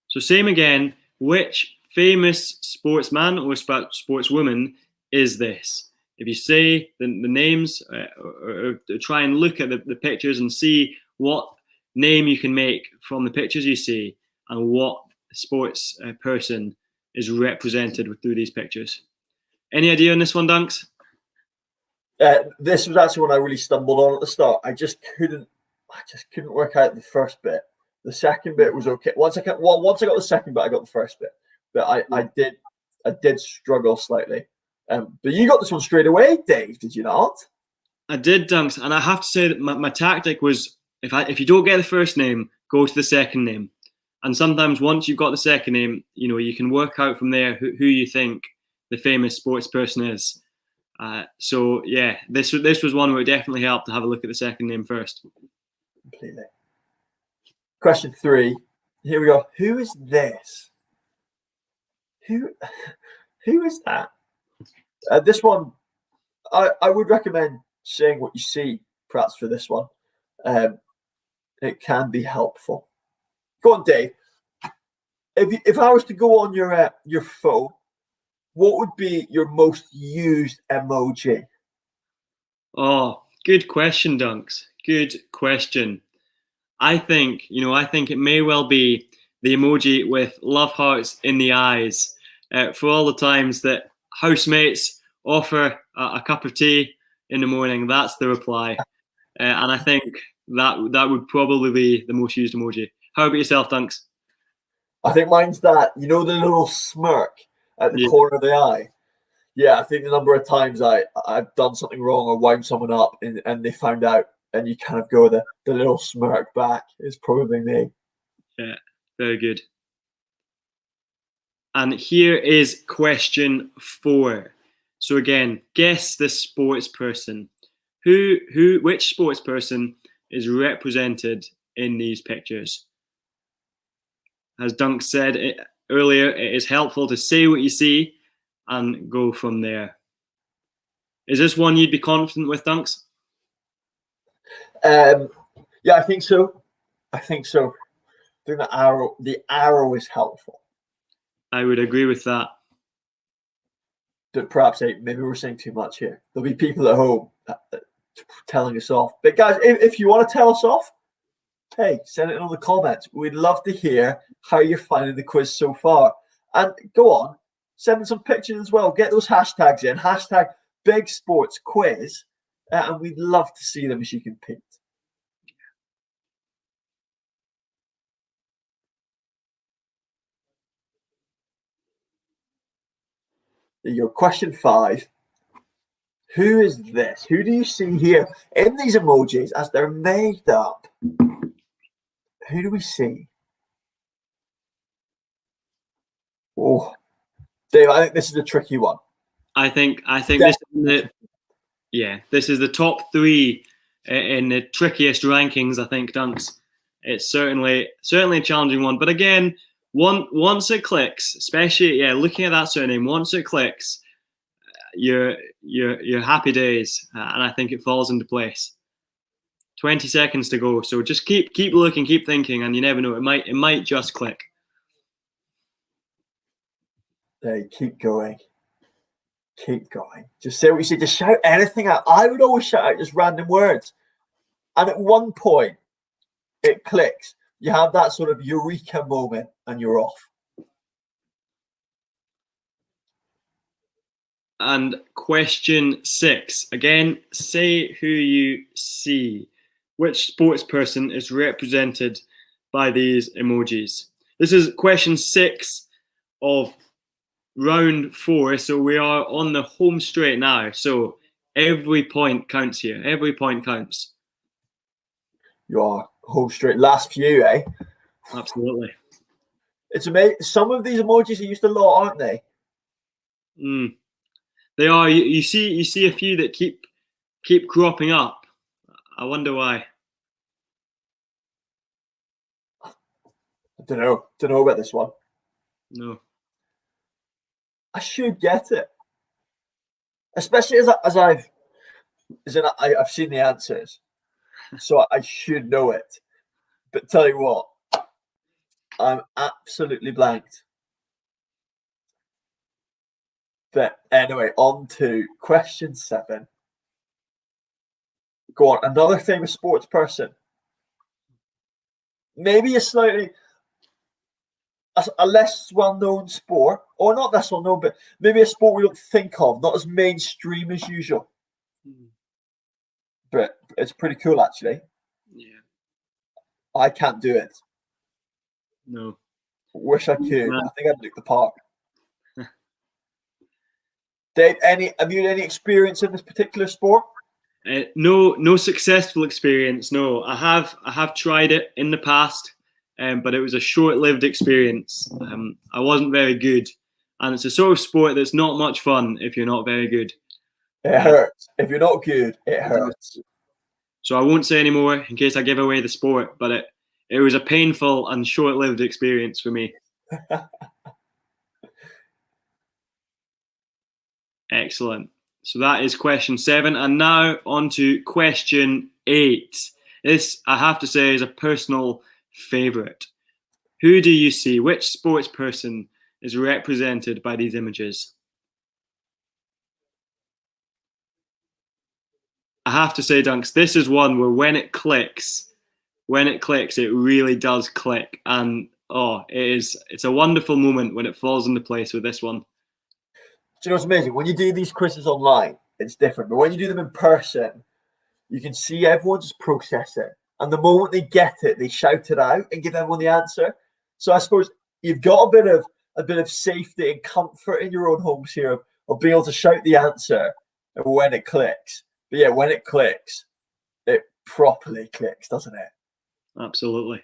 So same again, which famous sportsman or sportswoman is this? If you say the names, or try and look at the pictures and see what name you can make from the pictures you see and what sports person is represented through these pictures. Any idea on this one, Dunks? This was actually one I really stumbled on at the start. I just couldn't work out the first bit. The second bit was okay. Once I got the second bit, I got the first bit. But I did struggle slightly. But you got this one straight away, Dave, did you not? I did, Dunks, and I have to say that my tactic was if you don't get the first name, go to the second name. And sometimes once you've got the second name, you can work out from there who you think the famous sports person is. So yeah, this was one where it definitely helped to have a look at the second name first. Completely. Question 3. Here we go. Who is this? Who is that? This one, I would recommend saying what you see, perhaps, for this one. It can be helpful. Go on, Dave. If I was to go on your phone, what would be your most used emoji? Oh, good question, Dunks. Good question. I think it may well be the emoji with love hearts in the eyes. For all the times that housemates offer a cup of tea in the morning, that's the reply. And I think that would probably be the most used emoji. How about yourself, Dunks? I think mine's that, the little smirk at the corner of the eye. Yeah, I think the number of times I've done something wrong or wound someone up and they found out, and you kind of go the little smirk back is probably me. Yeah, very good. And here is question 4. So again, guess the sports person. Which sports person is represented in these pictures? As Dunk said earlier, it is helpful to say what you see and go from there. Is this one you'd be confident with, Dunks? Yeah, I think so. I think the arrow is helpful. I would agree with that. But perhaps maybe we're saying too much here. There'll be people at home telling us off. But guys, if you want to tell us off, hey, send it in the comments. We'd love to hear how you're finding the quiz so far. And go on, send in some pictures as well. Get those hashtags in. Hashtag Big Sports Quiz. And we'd love to see them as you compete. There you go. Question 5. Who is this? Who do you see here in these emojis as they're made up? Who do we see? Oh, Dave, I think this is a tricky one. I think this is the top 3 in the trickiest rankings. I think, Dunks. It's certainly a challenging one. But again, once it clicks, especially looking at that surname, once it clicks, your happy days, and I think it falls into place. 20 seconds to go, so just keep looking, keep thinking, and you never know, it might just click. Hey, keep going. Just say what you say. Just shout anything out. I would always shout out just random words, and at one point it clicks. You have that sort of eureka moment and you're off. And question 6. Again, say who you see. Which sports person is represented by these emojis? This is question 6 of round 4. So we are on the home straight now. So every point counts here. Every point counts. You are home straight. Last few, eh? Absolutely. It's amazing. Some of these emojis are used a lot, aren't they? They are. You see a few that keep cropping up. I wonder why. I don't know. Don't know about this one. No. I should get it, especially as I've seen the answers, so I should know it. But tell you what, I'm absolutely blanked. But anyway, on to question 7. Go on, another famous sports person. Maybe a less well-known sport, or not less well-known, but maybe a sport we don't think of, not as mainstream as usual. But it's pretty cool, actually. Yeah. I can't do it. No. Wish I could. I think I'd nick the park. Dave, have you had any experience in this particular sport? No successful experience. No, I have tried it in the past, but it was a short-lived experience. I wasn't very good, and it's a sort of sport that's not much fun if you're not very good. It hurts. If you're not good, it hurts. So I won't say any more in case I give away the sport, but it was a painful and short-lived experience for me. Excellent. So that is question 7. And now on to question 8. This, I have to say, is a personal favourite. Who do you see? Which sports person is represented by these images? I have to say, Dunks, this is one where when it clicks, it really does click. And it's a wonderful moment when it falls into place with this one. Do you know what's amazing? When you do these quizzes online, it's different. But when you do them in person, you can see everyone just process it. And the moment they get it, they shout it out and give everyone the answer. So I suppose you've got a bit of safety and comfort in your own homes here of being able to shout the answer when it clicks. But yeah, when it clicks, it properly clicks, doesn't it? Absolutely.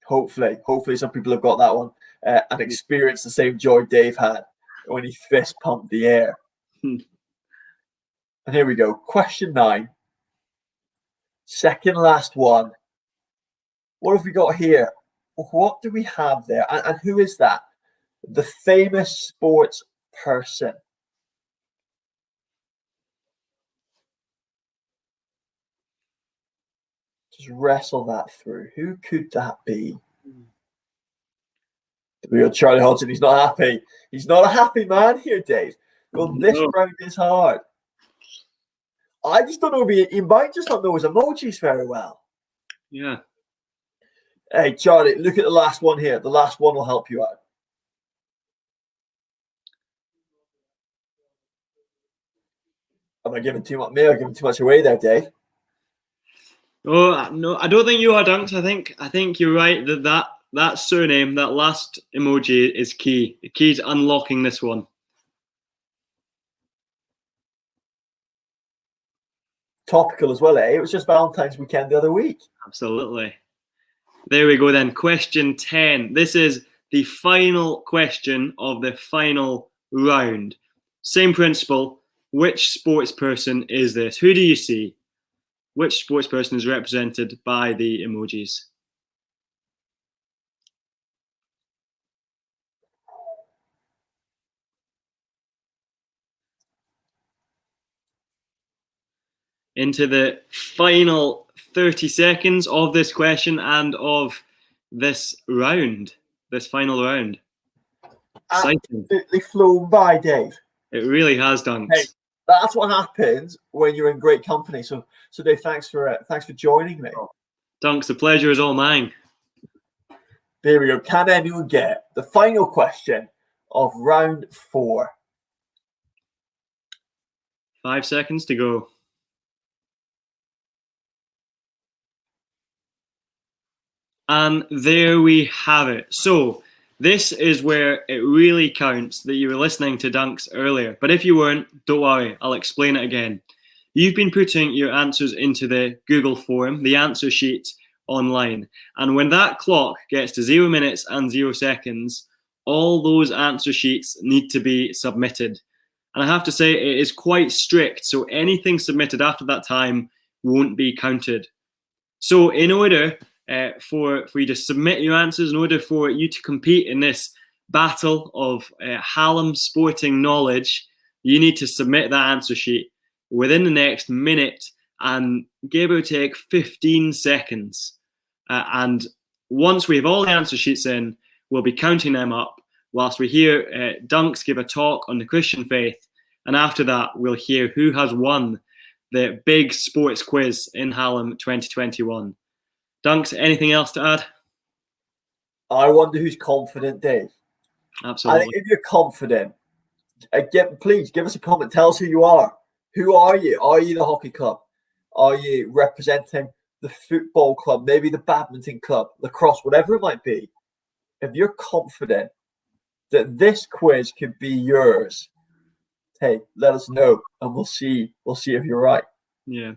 Hopefully some people have got that one and experienced the same joy Dave had when he fist pumped the air. And here we go. Question 9. Second last one. What have we got here? What do we have there? And who is that? The famous sports person. Just wrestle that through. Who could that be? We got Charlie Hodgson. He's not happy. He's not a happy man here, Dave. Well, this round is hard. I just don't know if he might just not know his emojis very well. Yeah. Hey, Charlie, look at the last one here. The last one will help you out. Am I giving too much? May I giving too much away there, Dave? Oh no, I don't think you are, Dunks. I think you're right that surname, that last emoji is key. The key to unlocking this one. Topical as well, eh? It was just Valentine's weekend the other week. Absolutely. There we go then. Question 10. This is the final question of the final round. Same principle. Which sports person is this? Who do you see? Which sports person is represented by the emojis? Into the final 30 seconds of this question and of this round, this final round. Exciting. Absolutely flown by, Dave. It really has, Dunks. Hey, that's what happens when you're in great company. So Dave, thanks for joining me. Dunks, the pleasure is all mine. There we go. Can anyone get the final question of round 4? 5 seconds to go. And there we have it. So this is where it really counts that you were listening to Dunks earlier. But if you weren't, don't worry, I'll explain it again. You've been putting your answers into the Google form, the answer sheet online. And when that clock gets to 0 minutes and 0 seconds, all those answer sheets need to be submitted. And I have to say, it is quite strict. So anything submitted after that time won't be counted. So in order for you to submit your answers, in order for you to compete in this battle of Hallam sporting knowledge, you need to submit that answer sheet within the next minute and give or take 15 seconds. And once we have all the answer sheets in, we'll be counting them up whilst we hear Dunks give a talk on the Christian faith. And after that, we'll hear who has won the big sports quiz in Hallam 2021. Dunks, anything else to add? I wonder who's confident, Dave. Absolutely. And if you're confident, please give us a comment. Tell us who you are. Who are you? Are you the hockey club? Are you representing the football club? Maybe the badminton club, lacrosse, whatever it might be. If you're confident that this quiz could be yours, hey, let us know, and we'll see if you're right. Yeah.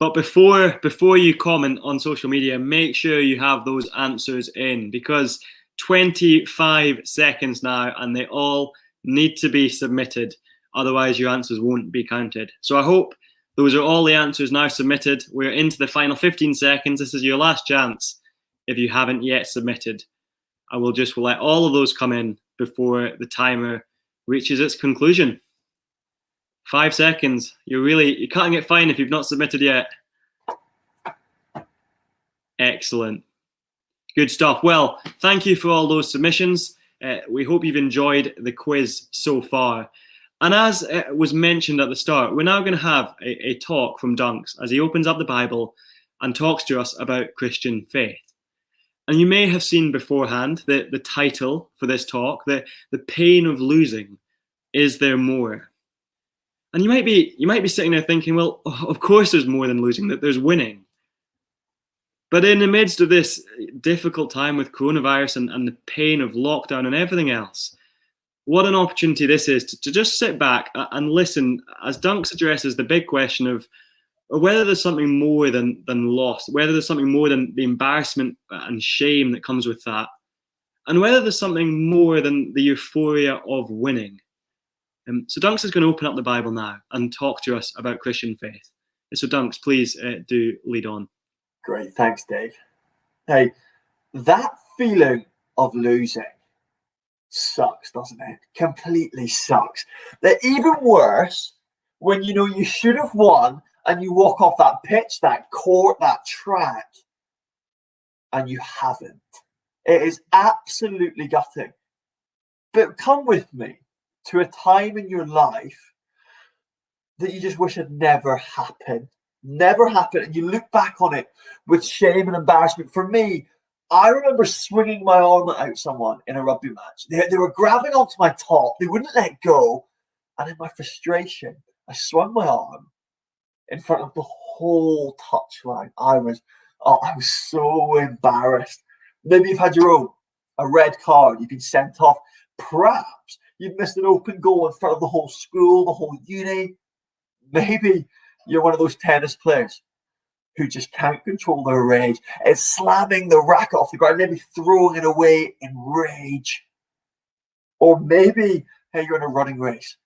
But before you comment on social media, make sure you have those answers in, because 25 seconds now, and they all need to be submitted. Otherwise, your answers won't be counted. So I hope those are all the answers now submitted. We're into the final 15 seconds. This is your last chance if you haven't yet submitted. I will just let all of those come in before the timer reaches its conclusion. 5 seconds. You can't get fined if you've not submitted yet. Excellent. Good stuff. Well, thank you for all those submissions. We hope you've enjoyed the quiz so far. And as was mentioned at the start, we're now going to have a talk from Dunks as he opens up the Bible and talks to us about Christian faith. And you may have seen beforehand the title for this talk, the pain of losing. Is there more? And you might be sitting there thinking, well, of course there's more than losing, that there's winning. But in the midst of this difficult time with coronavirus and the pain of lockdown and everything else, what an opportunity this is to just sit back and listen as Dunks addresses the big question of whether there's something more than loss, whether there's something more than the embarrassment and shame that comes with that, and whether there's something more than the euphoria of winning. So Dunks is going to open up the Bible now and talk to us about Christian faith. So Dunks, please do lead on. Great, thanks, Dave. Hey, that feeling of losing sucks, doesn't it? Completely sucks. They're even worse when you know you should have won and you walk off that pitch, that court, that track, and you haven't. It is absolutely gutting. But come with me to a time in your life that you just wish had never happened. Never happened. And you look back on it with shame and embarrassment. For me, I remember swinging my arm at someone in a rugby match. They were grabbing onto my top. They wouldn't let go. And in my frustration, I swung my arm in front of the whole touchline. I was so embarrassed. Maybe you've had your own, a red card, you've been sent off. Perhaps you've missed an open goal in front of the whole school, the whole uni. Maybe you're one of those tennis players who just can't control their rage. It's slamming the racket off the ground, maybe throwing it away in rage. Or maybe, hey, you're in a running race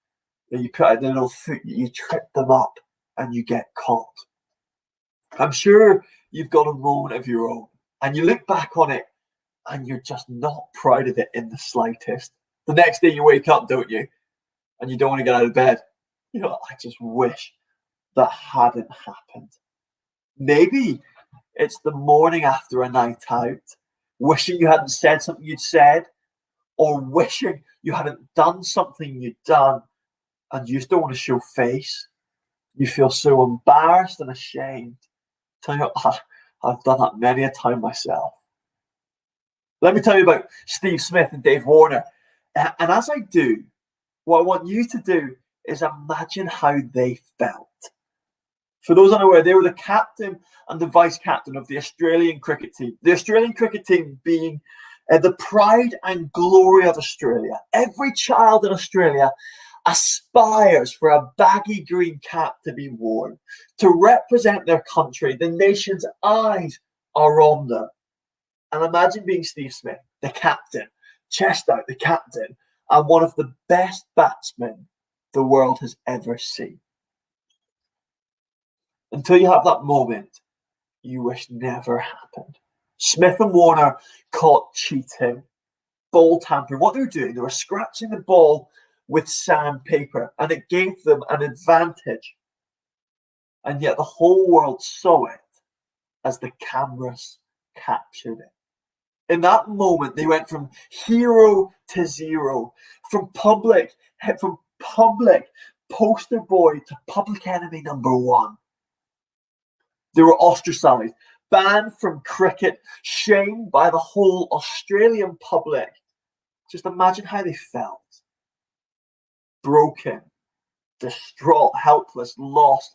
and you put out the little foot, you trip them up and you get caught. I'm sure you've got a moment of your own and you look back on it and you're just not proud of it in the slightest. The next day you wake up, don't you? And you don't want to get out of bed. You know, I just wish that hadn't happened. Maybe it's the morning after a night out, wishing you hadn't said something you'd said, or wishing you hadn't done something you'd done, and you just don't want to show face. You feel so embarrassed and ashamed. Tell you what, I've done that many a time myself. Let me tell you about Steve Smith and Dave Warner. And as I do, what I want you to do is imagine how they felt. For those unaware, they were the captain and the vice captain of the Australian cricket team. The Australian cricket team being the pride and glory of Australia. Every child in Australia aspires for a baggy green cap to be worn to represent their country. The nation's eyes are on them. And imagine being Steve Smith, the captain, chest out, the captain, and one of the best batsmen the world has ever seen. Until you have that moment you wish never happened. Smith and Warner caught cheating, ball tampering. What they were doing, they were scratching the ball with sandpaper, and it gave them an advantage. And yet the whole world saw it as the cameras captured it. In that moment, they went from hero to zero, from public poster boy to public enemy number one. They were ostracized, banned from cricket, shamed by the whole Australian public. Just imagine how they felt. Broken, distraught, helpless, lost.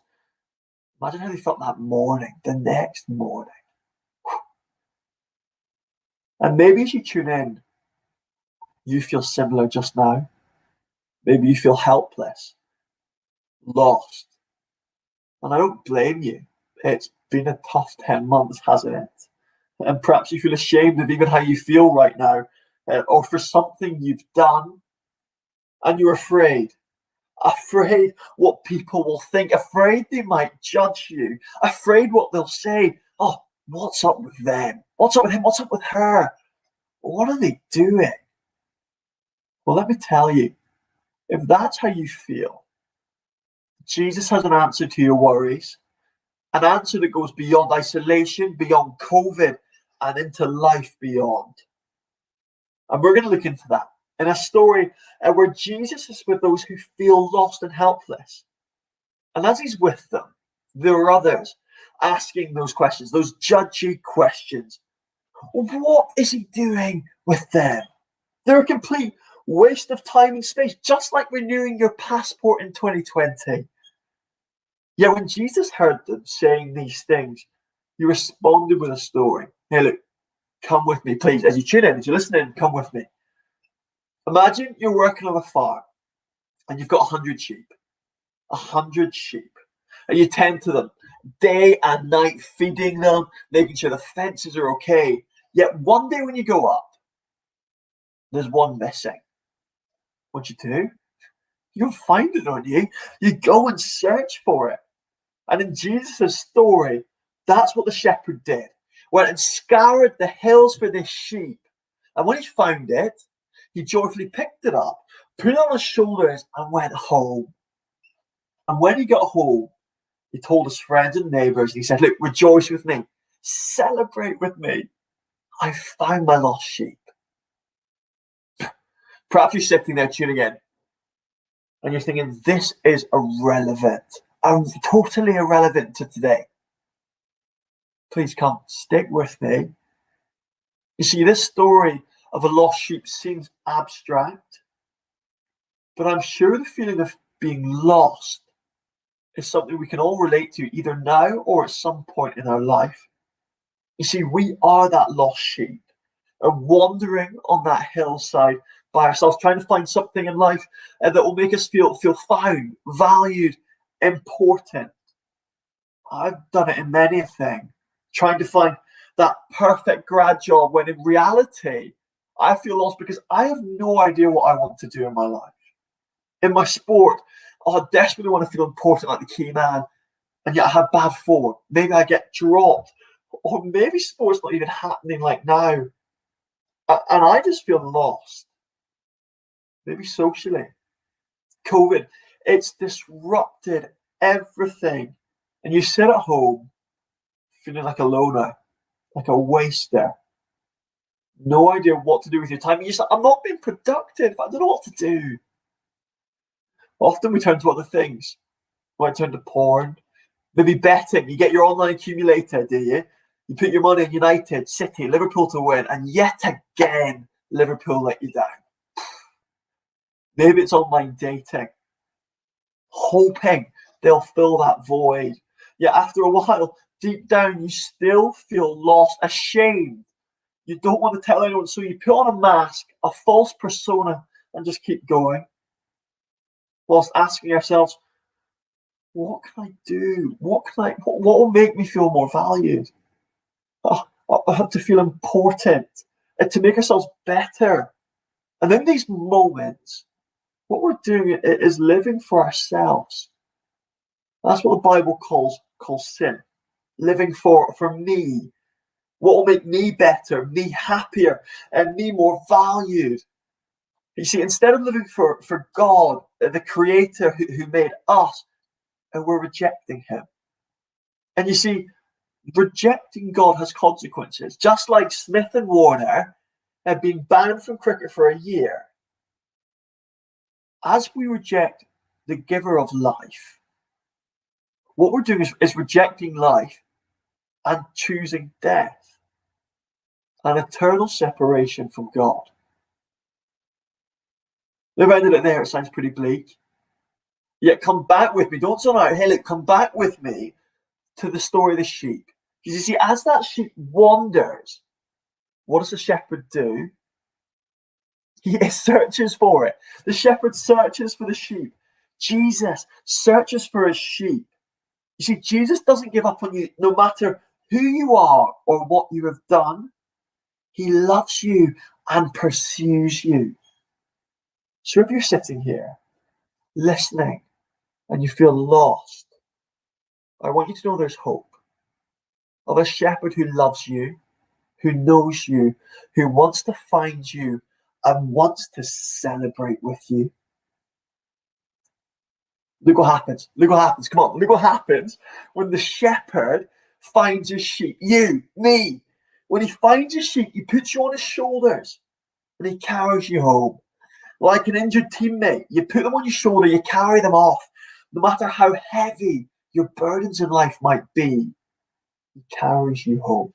Imagine how they felt that morning, the next morning. And maybe as you tune in, you feel similar just now. Maybe you feel helpless, lost. And I don't blame you. It's been a tough 10 months, hasn't it? And perhaps you feel ashamed of even how you feel right now, or for something you've done. And you're afraid what people will think, afraid they might judge you, afraid what they'll say. Oh, what's up with them? What's up with him? What's up with her? What are they doing? Well, let me tell you, if that's how you feel, Jesus has an answer to your worries, an answer that goes beyond isolation, beyond COVID, and into life beyond. And we're going to look into that in a story where Jesus is with those who feel lost and helpless. And as he's with them, there are others asking those questions, those judgy questions. What is he doing with them? They're a complete waste of time and space, just like renewing your passport in 2020. Yet when Jesus heard them saying these things, he responded with a story. Hey, look, come with me, please. As you tune in, as you're listening, come with me. Imagine you're working on a farm and you've got 100 sheep. 100 sheep. And you tend to them day and night, feeding them, making sure the fences are okay. Yet one day when you go up, there's one missing. What you do? You'll find it, don't you? You go and search for it. And in Jesus' story, that's what the shepherd did. Went and scoured the hills for this sheep. And when he found it, he joyfully picked it up, put it on his shoulders, and went home. And when he got home, he told his friends and neighbours, and he said, look, rejoice with me. Celebrate with me. I found my lost sheep. Perhaps you're sitting there tuning in, and you're thinking, this is irrelevant. Totally irrelevant to today. Please come, stick with me. You see, this story of a lost sheep seems abstract, but I'm sure the feeling of being lost is something we can all relate to either now or at some point in our life. You see, we are that lost sheep, wandering on that hillside by ourselves, trying to find something in life that will make us feel found, valued, important. I've done it in many a thing, trying to find that perfect grad job when in reality, I feel lost because I have no idea what I want to do in my life. In my sport, I desperately want to feel important like the key man, and yet I have bad form. Maybe I get dropped, or maybe sport's not even happening like now, and I just feel lost. Maybe socially. COVID, it's disrupted everything, and you sit at home feeling like a loner, like a waster. No idea what to do with your time. You're just like, I'm not being productive. I don't know what to do. Often we turn to other things. We might turn to porn, maybe betting. You get your online accumulator, do you? You put your money on United, City, Liverpool to win, and yet again, Liverpool let you down. Maybe it's online dating, hoping they'll fill that void. Yet after a while, deep down, you still feel lost, ashamed. You don't want to tell anyone, so you put on a mask, a false persona, and just keep going. Whilst asking yourselves, what can I do? What will make me feel more valued? I have to feel important, and to make ourselves better. And in these moments, what we're doing is living for ourselves. That's what the Bible calls sin. Living for me. What will make me better, me happier, and me more valued. You see, instead of living for God, the Creator who made us, and we're rejecting Him. And you see, rejecting God has consequences. Just like Smith and Warner have been banned from cricket for a year, as we reject the giver of life, what we're doing is rejecting life and choosing death, an eternal separation from God. They've ended it there. It sounds pretty bleak. Yet come back with me. Don't zone out. Hey, look, come back with me to the story of the sheep. Because you see, as that sheep wanders, what does the shepherd do? He searches for it. The shepherd searches for the sheep. Jesus searches for his sheep. You see, Jesus doesn't give up on you no matter who you are or what you have done. He loves you and pursues you. So if you're sitting here listening and you feel lost, I want you to know there's hope of a shepherd who loves you, who knows you, who wants to find you and wants to celebrate with you. Look what happens. Look what happens. Come on. Look what happens when the shepherd finds his sheep. You, me. When he finds his sheep, he puts you on his shoulders and he carries you home. Like an injured teammate, you put them on your shoulder, you carry them off. No matter how heavy your burdens in life might be, he carries you home.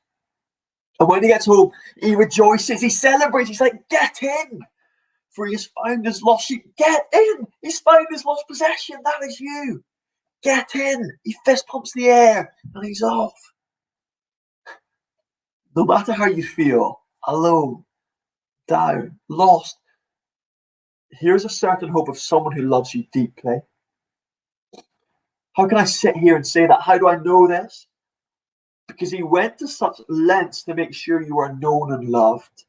And when he gets home, he rejoices, he celebrates, he's like, get in! For he has found his lost sheep. Get in! He's found his lost possession. That is you. Get in! He fist pumps the air and he's off. No matter how you feel, alone, down, lost, here's a certain hope of someone who loves you deeply. How can I sit here and say that? How do I know this? Because he went to such lengths to make sure you are known and loved.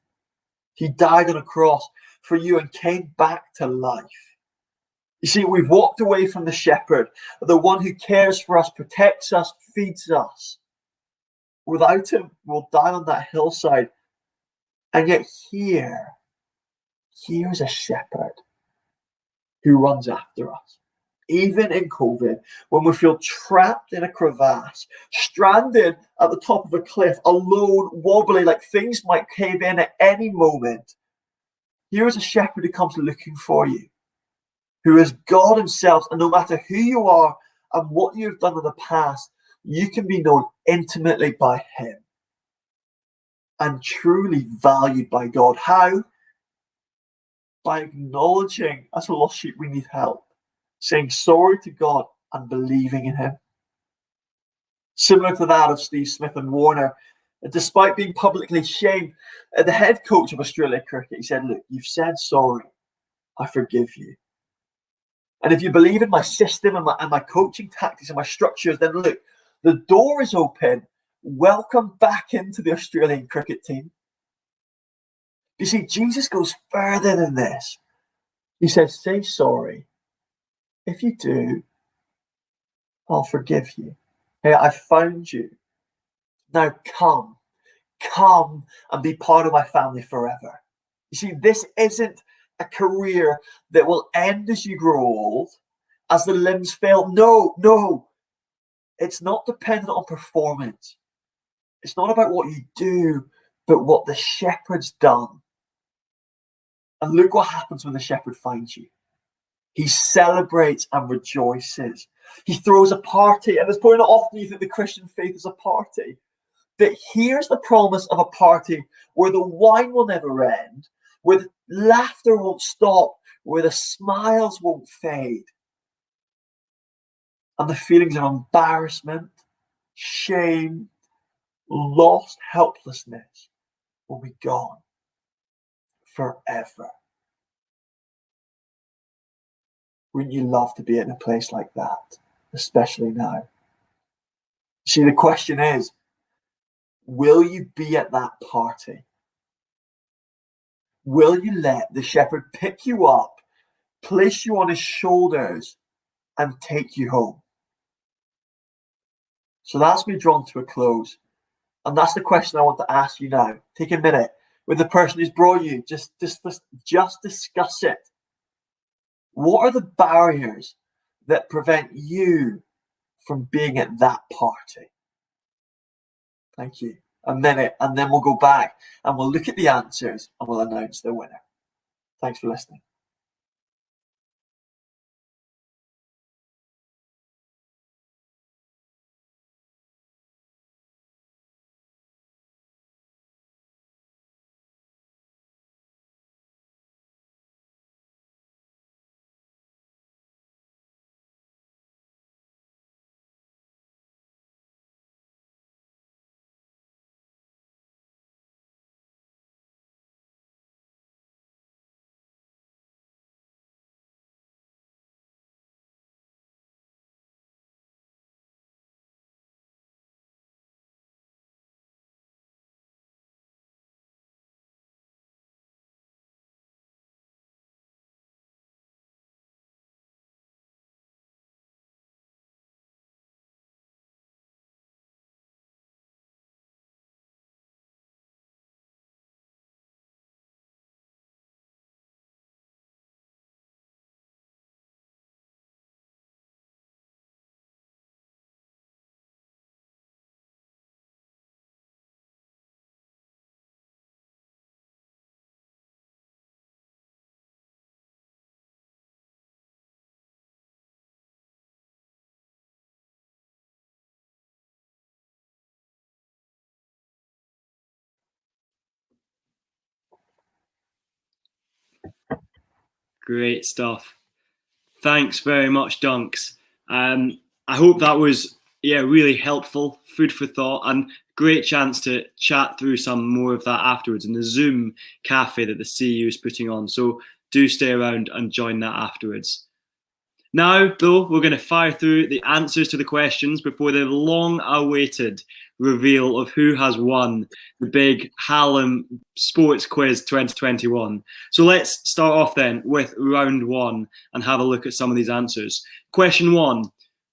He died on a cross for you and came back to life. You see, we've walked away from the shepherd, the one who cares for us, protects us, feeds us. Without him, we'll die on that hillside. And yet here's a shepherd who runs after us. Even in COVID, when we feel trapped in a crevasse, stranded at the top of a cliff, alone, wobbly, like things might cave in at any moment, here is a shepherd who comes looking for you, who is God himself, and no matter who you are and what you've done in the past, you can be known intimately by him and truly valued by God. How? By acknowledging as a lost sheep we need help, saying sorry to God and believing in him. Similar to that of Steve Smith and Warner, despite being publicly shamed, the head coach of Australia cricket, he said, look, you've said sorry, I forgive you. And if you believe in my system and my coaching tactics and my structures, then look, the door is open. Welcome back into the Australian cricket team. You see, Jesus goes further than this. He says, say sorry. If you do, I'll forgive you. Hey, I found you. Now come and be part of my family forever. You see, this isn't a career that will end as you grow old, as the limbs fail. No. It's not dependent on performance. It's not about what you do, but what the shepherd's done. And look what happens when the shepherd finds you. He celebrates and rejoices. He throws a party. And it's probably not often you think the Christian faith is a party. that here's the promise of a party where the wine will never end, where the laughter won't stop, where the smiles won't fade, and the feelings of embarrassment, shame, lost helplessness will be gone forever. Wouldn't you love to be in a place like that, especially now? See, the question is, will you be at that party? Will you let the shepherd pick you up, place you on his shoulders, and take you home? So that's me drawn to a close. And that's the question I want to ask you now. Take a minute with the person who's brought you. Just discuss it. What are the barriers that prevent you from being at that party? Thank you. A minute, and then we'll go back and we'll look at the answers and we'll announce the winner. Thanks for listening. Great stuff. Thanks very much, Dunks. I hope that was really helpful, food for thought, and great chance to chat through some more of that afterwards in the Zoom cafe that the CU is putting on. So do stay around and join that afterwards. Now, though, we're going to fire through the answers to the questions before the long-awaited reveal of who has won the big Hallam Sports Quiz 2021. So let's start off then with round one and have a look at some of these answers. Question one,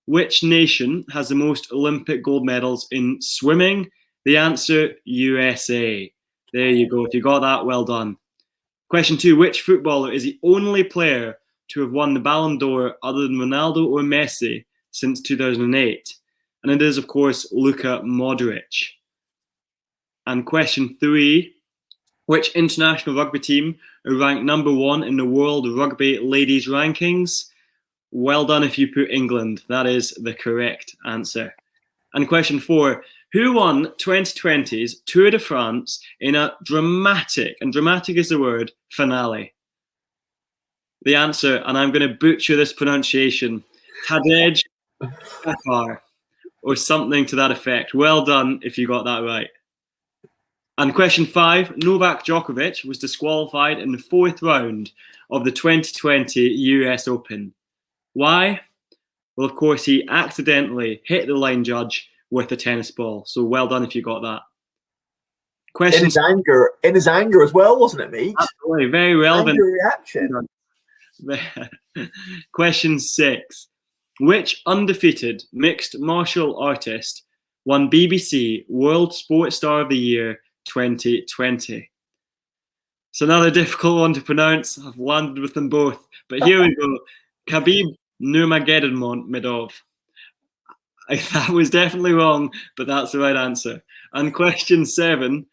which nation has the most Olympic gold medals in swimming? The answer, USA. There you go. If you got that, well done. Question two, which footballer is the only player to have won the Ballon d'Or other than Ronaldo or Messi since 2008? And it is, of course, Luka Modric. And question three, which international rugby team are ranked number one in the World Rugby Ladies Rankings? Well done if you put England. That is the correct answer. And question four, who won 2020's Tour de France in a dramatic, and dramatic is the word, finale? The answer, and I'm going to butcher this pronunciation, Tadej Pogačar, or something to that effect. Well done if you got that right. And question five, Novak Djokovic was disqualified in the fourth round of the 2020 US Open. Why? Well, of course, he accidentally hit the line judge with a tennis ball. So well done if you got that. Question in his anger as well, wasn't it, mate? Absolutely, very relevant. Anger reaction. Question six. Which undefeated mixed martial artist won BBC World Sports Star of the Year 2020? It's another difficult one to pronounce. I've landed with them both. But here we go. Khabib Nurmagomedov. That was definitely wrong, but that's the right answer. And question seven.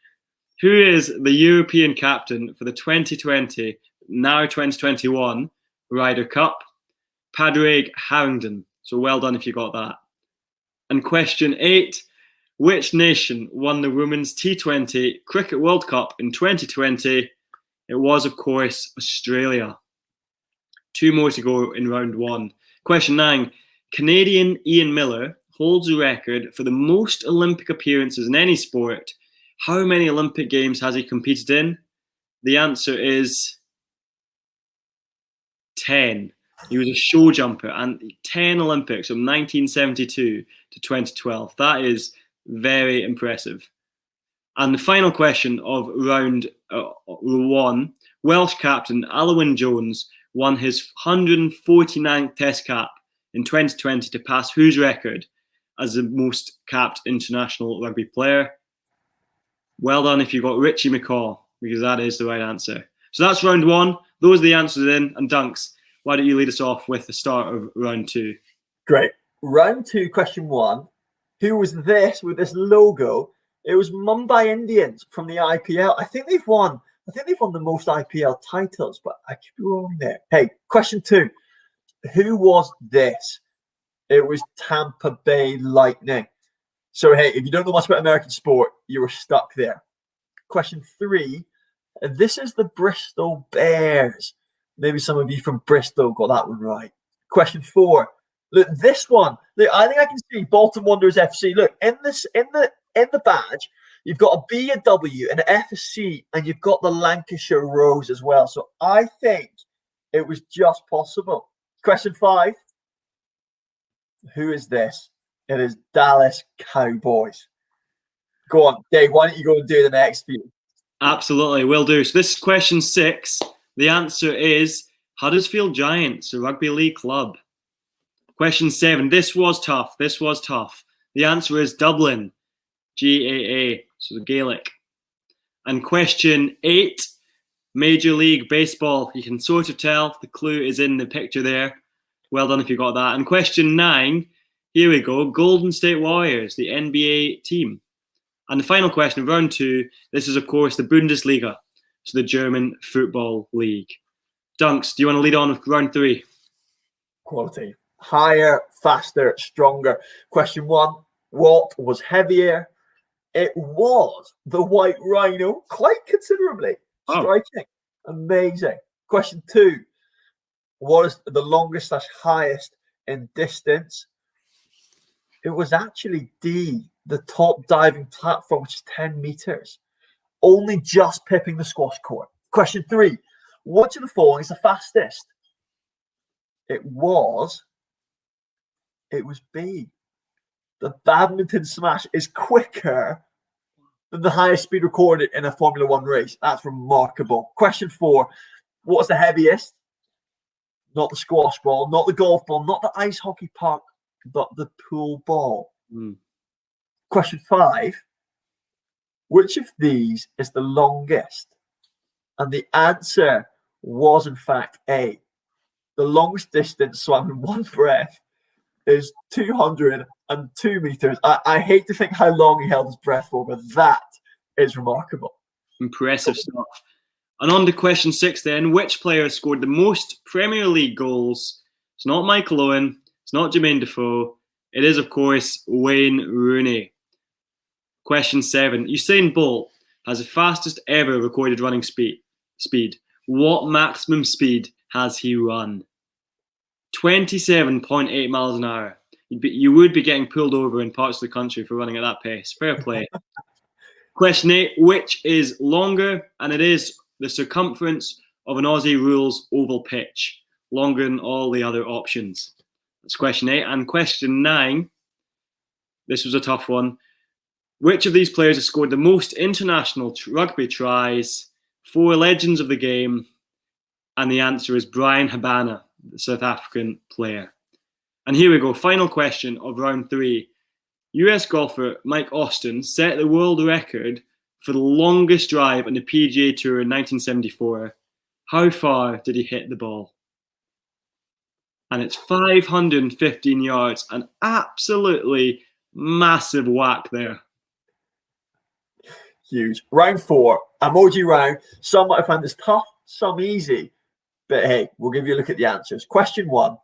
Who is the European captain for the 2020, now 2021, Ryder Cup? Padraig Harrington. So well done if you got that. And question eight. Which nation won the Women's T20 Cricket World Cup in 2020? It was, of course, Australia. 2 more to go in round 1. Question 9. Canadian Ian Miller holds a record for the most Olympic appearances in any sport. How many Olympic Games has he competed in? The answer is 10. He was a show jumper, and 10 Olympics from 1972 to 2012. That is very impressive. And the final question of round 1, Welsh captain Alwyn Jones won his 149th Test cap in 2020 to pass whose record as the most capped international rugby player? Well done if you got Richie McCaw, because that is the right answer. So that's round 1. Those are the answers in. And Dunks, why don't you lead us off with the start of round 2? Great. Round 2, question 1. Who was this with this logo? It was Mumbai Indians from the IPL. I think they've won the most IPL titles, but I could be wrong there. Hey, question 2. Who was this? It was Tampa Bay Lightning. So, hey, if you don't know much about American sport, you were stuck there. Question 3. This is the Bristol Bears. Maybe some of you from Bristol got that one right. Question 4. Look, this one. Look, I think I can see Bolton Wanderers FC. Look, in the badge, you've got a B, a W, and an F, a C, and you've got the Lancashire Rose as well. So I think it was just possible. Question 5. Who is this? It is Dallas Cowboys. Go on, Dave. Why don't you go and do the next few? Absolutely, will do. So this is question 6. The answer is Huddersfield Giants, a rugby league club. Question 7. This was tough. The answer is Dublin, GAA, so the Gaelic. And question 8. Major League Baseball. You can sort of tell. The clue is in the picture there. Well done if you got that. And question 9. Here we go. Golden State Warriors, the NBA team. And the final question of round 2. This is, of course, the Bundesliga, so the German football league. Dunks, do you want to lead on with round 3? Quality. Higher, faster, stronger. Question 1. What was heavier? It was the White Rhino, quite considerably. Striking. Amazing. Question 2. What is the longest / highest in distance? It was actually D, the top diving platform, which is 10 meters. Only just pipping the squash court. Question 3. Which of the following is the fastest? It was B. The badminton smash is quicker than the highest speed recorded in a Formula 1 race. That's remarkable. Question 4. What's the heaviest? Not the squash ball, not the golf ball, not the ice hockey puck, but the pool ball. Question 5. Which of these is the longest? And the answer was, in fact, A. The longest distance swam in one breath is 202 meters. I hate to think how long he held his breath for, but that is remarkable. Impressive stuff. And on to question 6 then. Which player scored the most Premier League goals? It's not Michael Owen. It's not Jermaine Defoe. It is, of course, Wayne Rooney. Question 7. Usain Bolt has the fastest ever recorded running speed. What maximum speed has he run? 27.8 miles an hour. You would be getting pulled over in parts of the country for running at that pace. Fair play. Question 8. Which is longer? And it is the circumference of an Aussie Rules oval pitch. Longer than all the other options. That's question 8. And question 9. This was a tough one. Which of these players has scored the most international rugby tries? 4 legends of the game. And the answer is Brian Habana, the South African player. And here we go. Final question of round 3. US golfer Mike Austin set the world record for the longest drive on the PGA Tour in 1974. How far did he hit the ball? And it's 515 yards. An absolutely massive whack there. Huge. Round 4, emoji round. Some might have found this tough, some easy. But hey, we'll give you a look at the answers. Question 1.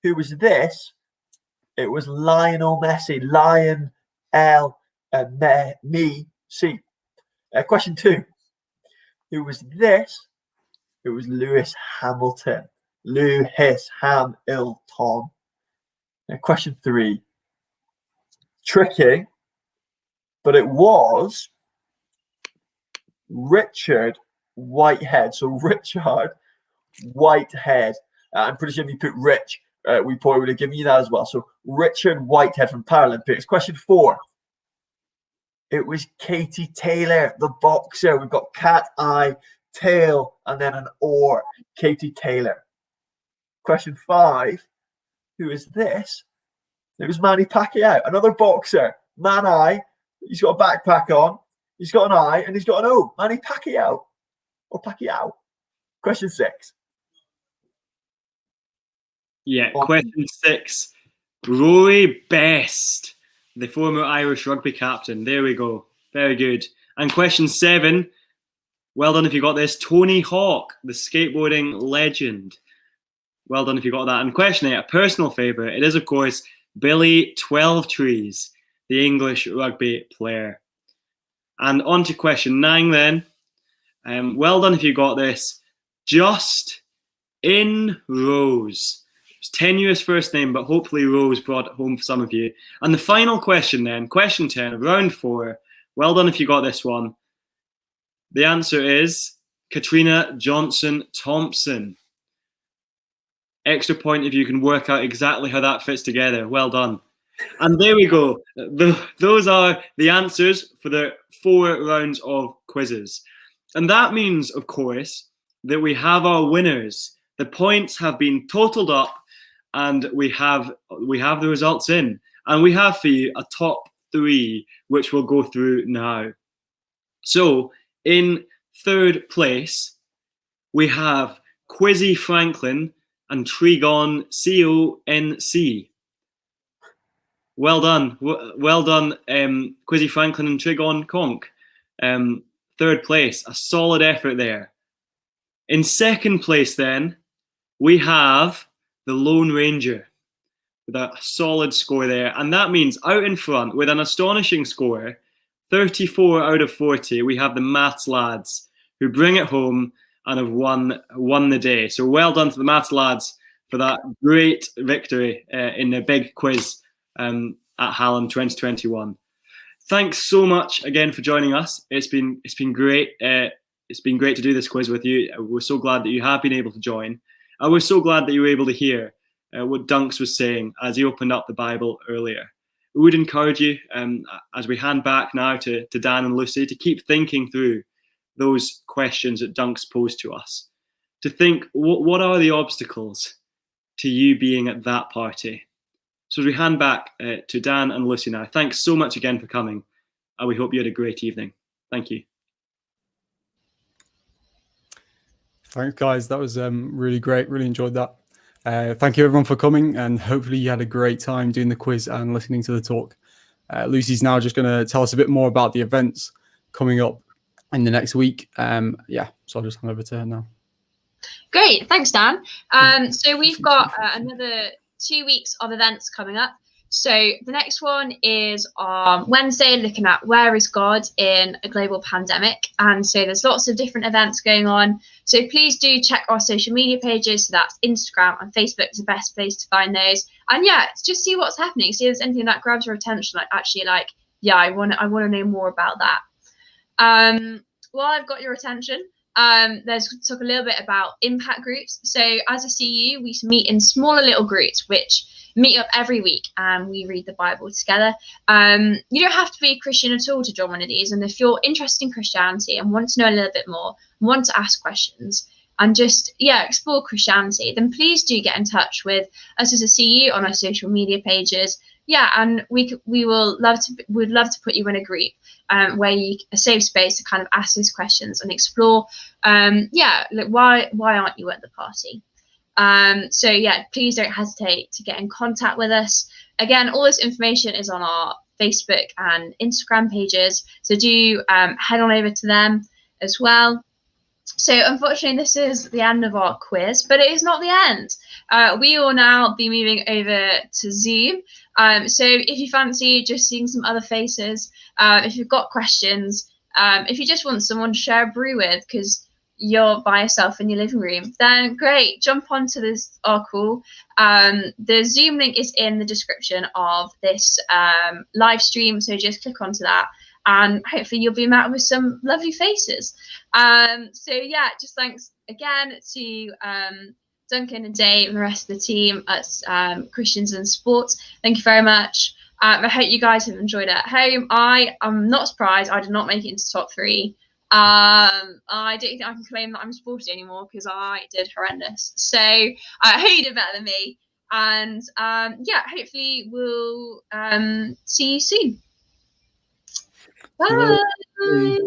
Who was this? It was Lionel Messi. Lionel and Messi. Question 2. Who was this? It was Lewis Hamilton. Lewis Hamilton. Question 3. Tricky, but it was Richard Whitehead. So Richard Whitehead. I'm pretty sure if you put Rich, we probably would have given you that as well. So Richard Whitehead from Paralympics. Question 4. It was Katie Taylor, the boxer. We've got cat, eye, tail, and then an oar. Katie Taylor. Question 5. Who is this? It was Manny Pacquiao, another boxer. Man eye. He's got a backpack on. He's got an eye, and he's got an O. Manny Pacquiao. Or Pacquiao. Question 6. Yeah, question 6. Rory Best, the former Irish rugby captain. There we go. Very good. And question 7. Well done if you got this. Tony Hawk, the skateboarding legend. Well done if you got that. And question 8, a personal favourite. It is, of course, Billy 12 Trees, the English rugby player. And on to question 9 then. Well done if you got this. Just in Rose. It's tenuous first name, but hopefully Rose brought it home for some of you. And the final question then, question 10, round 4. Well done if you got this one. The answer is Katrina Johnson-Thompson. Extra point if you can work out exactly how that fits together. Well done. And there we go. Those are the answers for the 4 rounds of quizzes. And that means, of course, that we have our winners. The points have been totaled up and we have the results in. And we have for you a top 3, which we'll go through now. So in 3rd place, we have Quizzy Franklin and Trigon CONC. Well done. Well done, Quizzy Franklin and Trigon Conk. 3rd place, a solid effort there. In 2nd place then, we have the Lone Ranger with a solid score there. And that means out in front with an astonishing score, 34 out of 40, we have the Maths lads who bring it home and have won the day. So well done to the Maths lads for that great victory in the big quiz at Hallam 2021. Thanks so much again for joining us. It's been great. It's been great to do this quiz with you. We're so glad that you have been able to join. And we're so glad that you were able to hear what Dunks was saying as he opened up the Bible earlier. We would encourage you, as we hand back now to Dan and Lucy, to keep thinking through those questions that Dunks posed to us. To think, what are the obstacles to you being at that party? So as we hand back to Dan and Lucy now, thanks so much again for coming. And we hope you had a great evening. Thank you. Thanks, guys. That was really great. Really enjoyed that. Thank you, everyone, for coming. And hopefully you had a great time doing the quiz and listening to the talk. Lucy's now just going to tell us a bit more about the events coming up in the next week. So I'll just hand over to her now. Great. Thanks, Dan. So we've got another 2 weeks of events coming up. So the next one is on Wednesday, looking at where is God in a global pandemic. And so there's lots of different events going on. So please do check our social media pages. So that's Instagram and Facebook is the best place to find those. And just see what's happening. See if there's anything that grabs your attention. I want to know more about that. While I've got your attention, let's talk a little bit about impact groups. So as a CU, we meet in smaller little groups, which meet up every week and we read the Bible together. You don't have to be a Christian at all to join one of these. And if you're interested in Christianity and want to know a little bit more, want to ask questions and just, explore Christianity, then please do get in touch with us as a CU on our social media pages. And we'd love to put you in a group where a safe space to kind of ask those questions and explore, why aren't you at the party? Please don't hesitate to get in contact with us. Again, all this information is on our Facebook and Instagram pages, so do head on over to them as well. So unfortunately, this is the end of our quiz, but it is not the end. We will now be moving over to Zoom. So if you fancy just seeing some other faces, if you've got questions, if you just want someone to share a brew with because you're by yourself in your living room, then great, jump onto this our call. The Zoom link is in the description of this live stream, so just click onto that and hopefully you'll be met with some lovely faces. So yeah, just thanks again to Duncan and Dave and the rest of the team at Christians in Sports. Thank you very much. I hope you guys have enjoyed it at home. I am not surprised I did not make it into top 3. I don't think I can claim that I'm sporty anymore because I did horrendous. So I hope you did better than me. And yeah, hopefully we'll see you soon. Bye.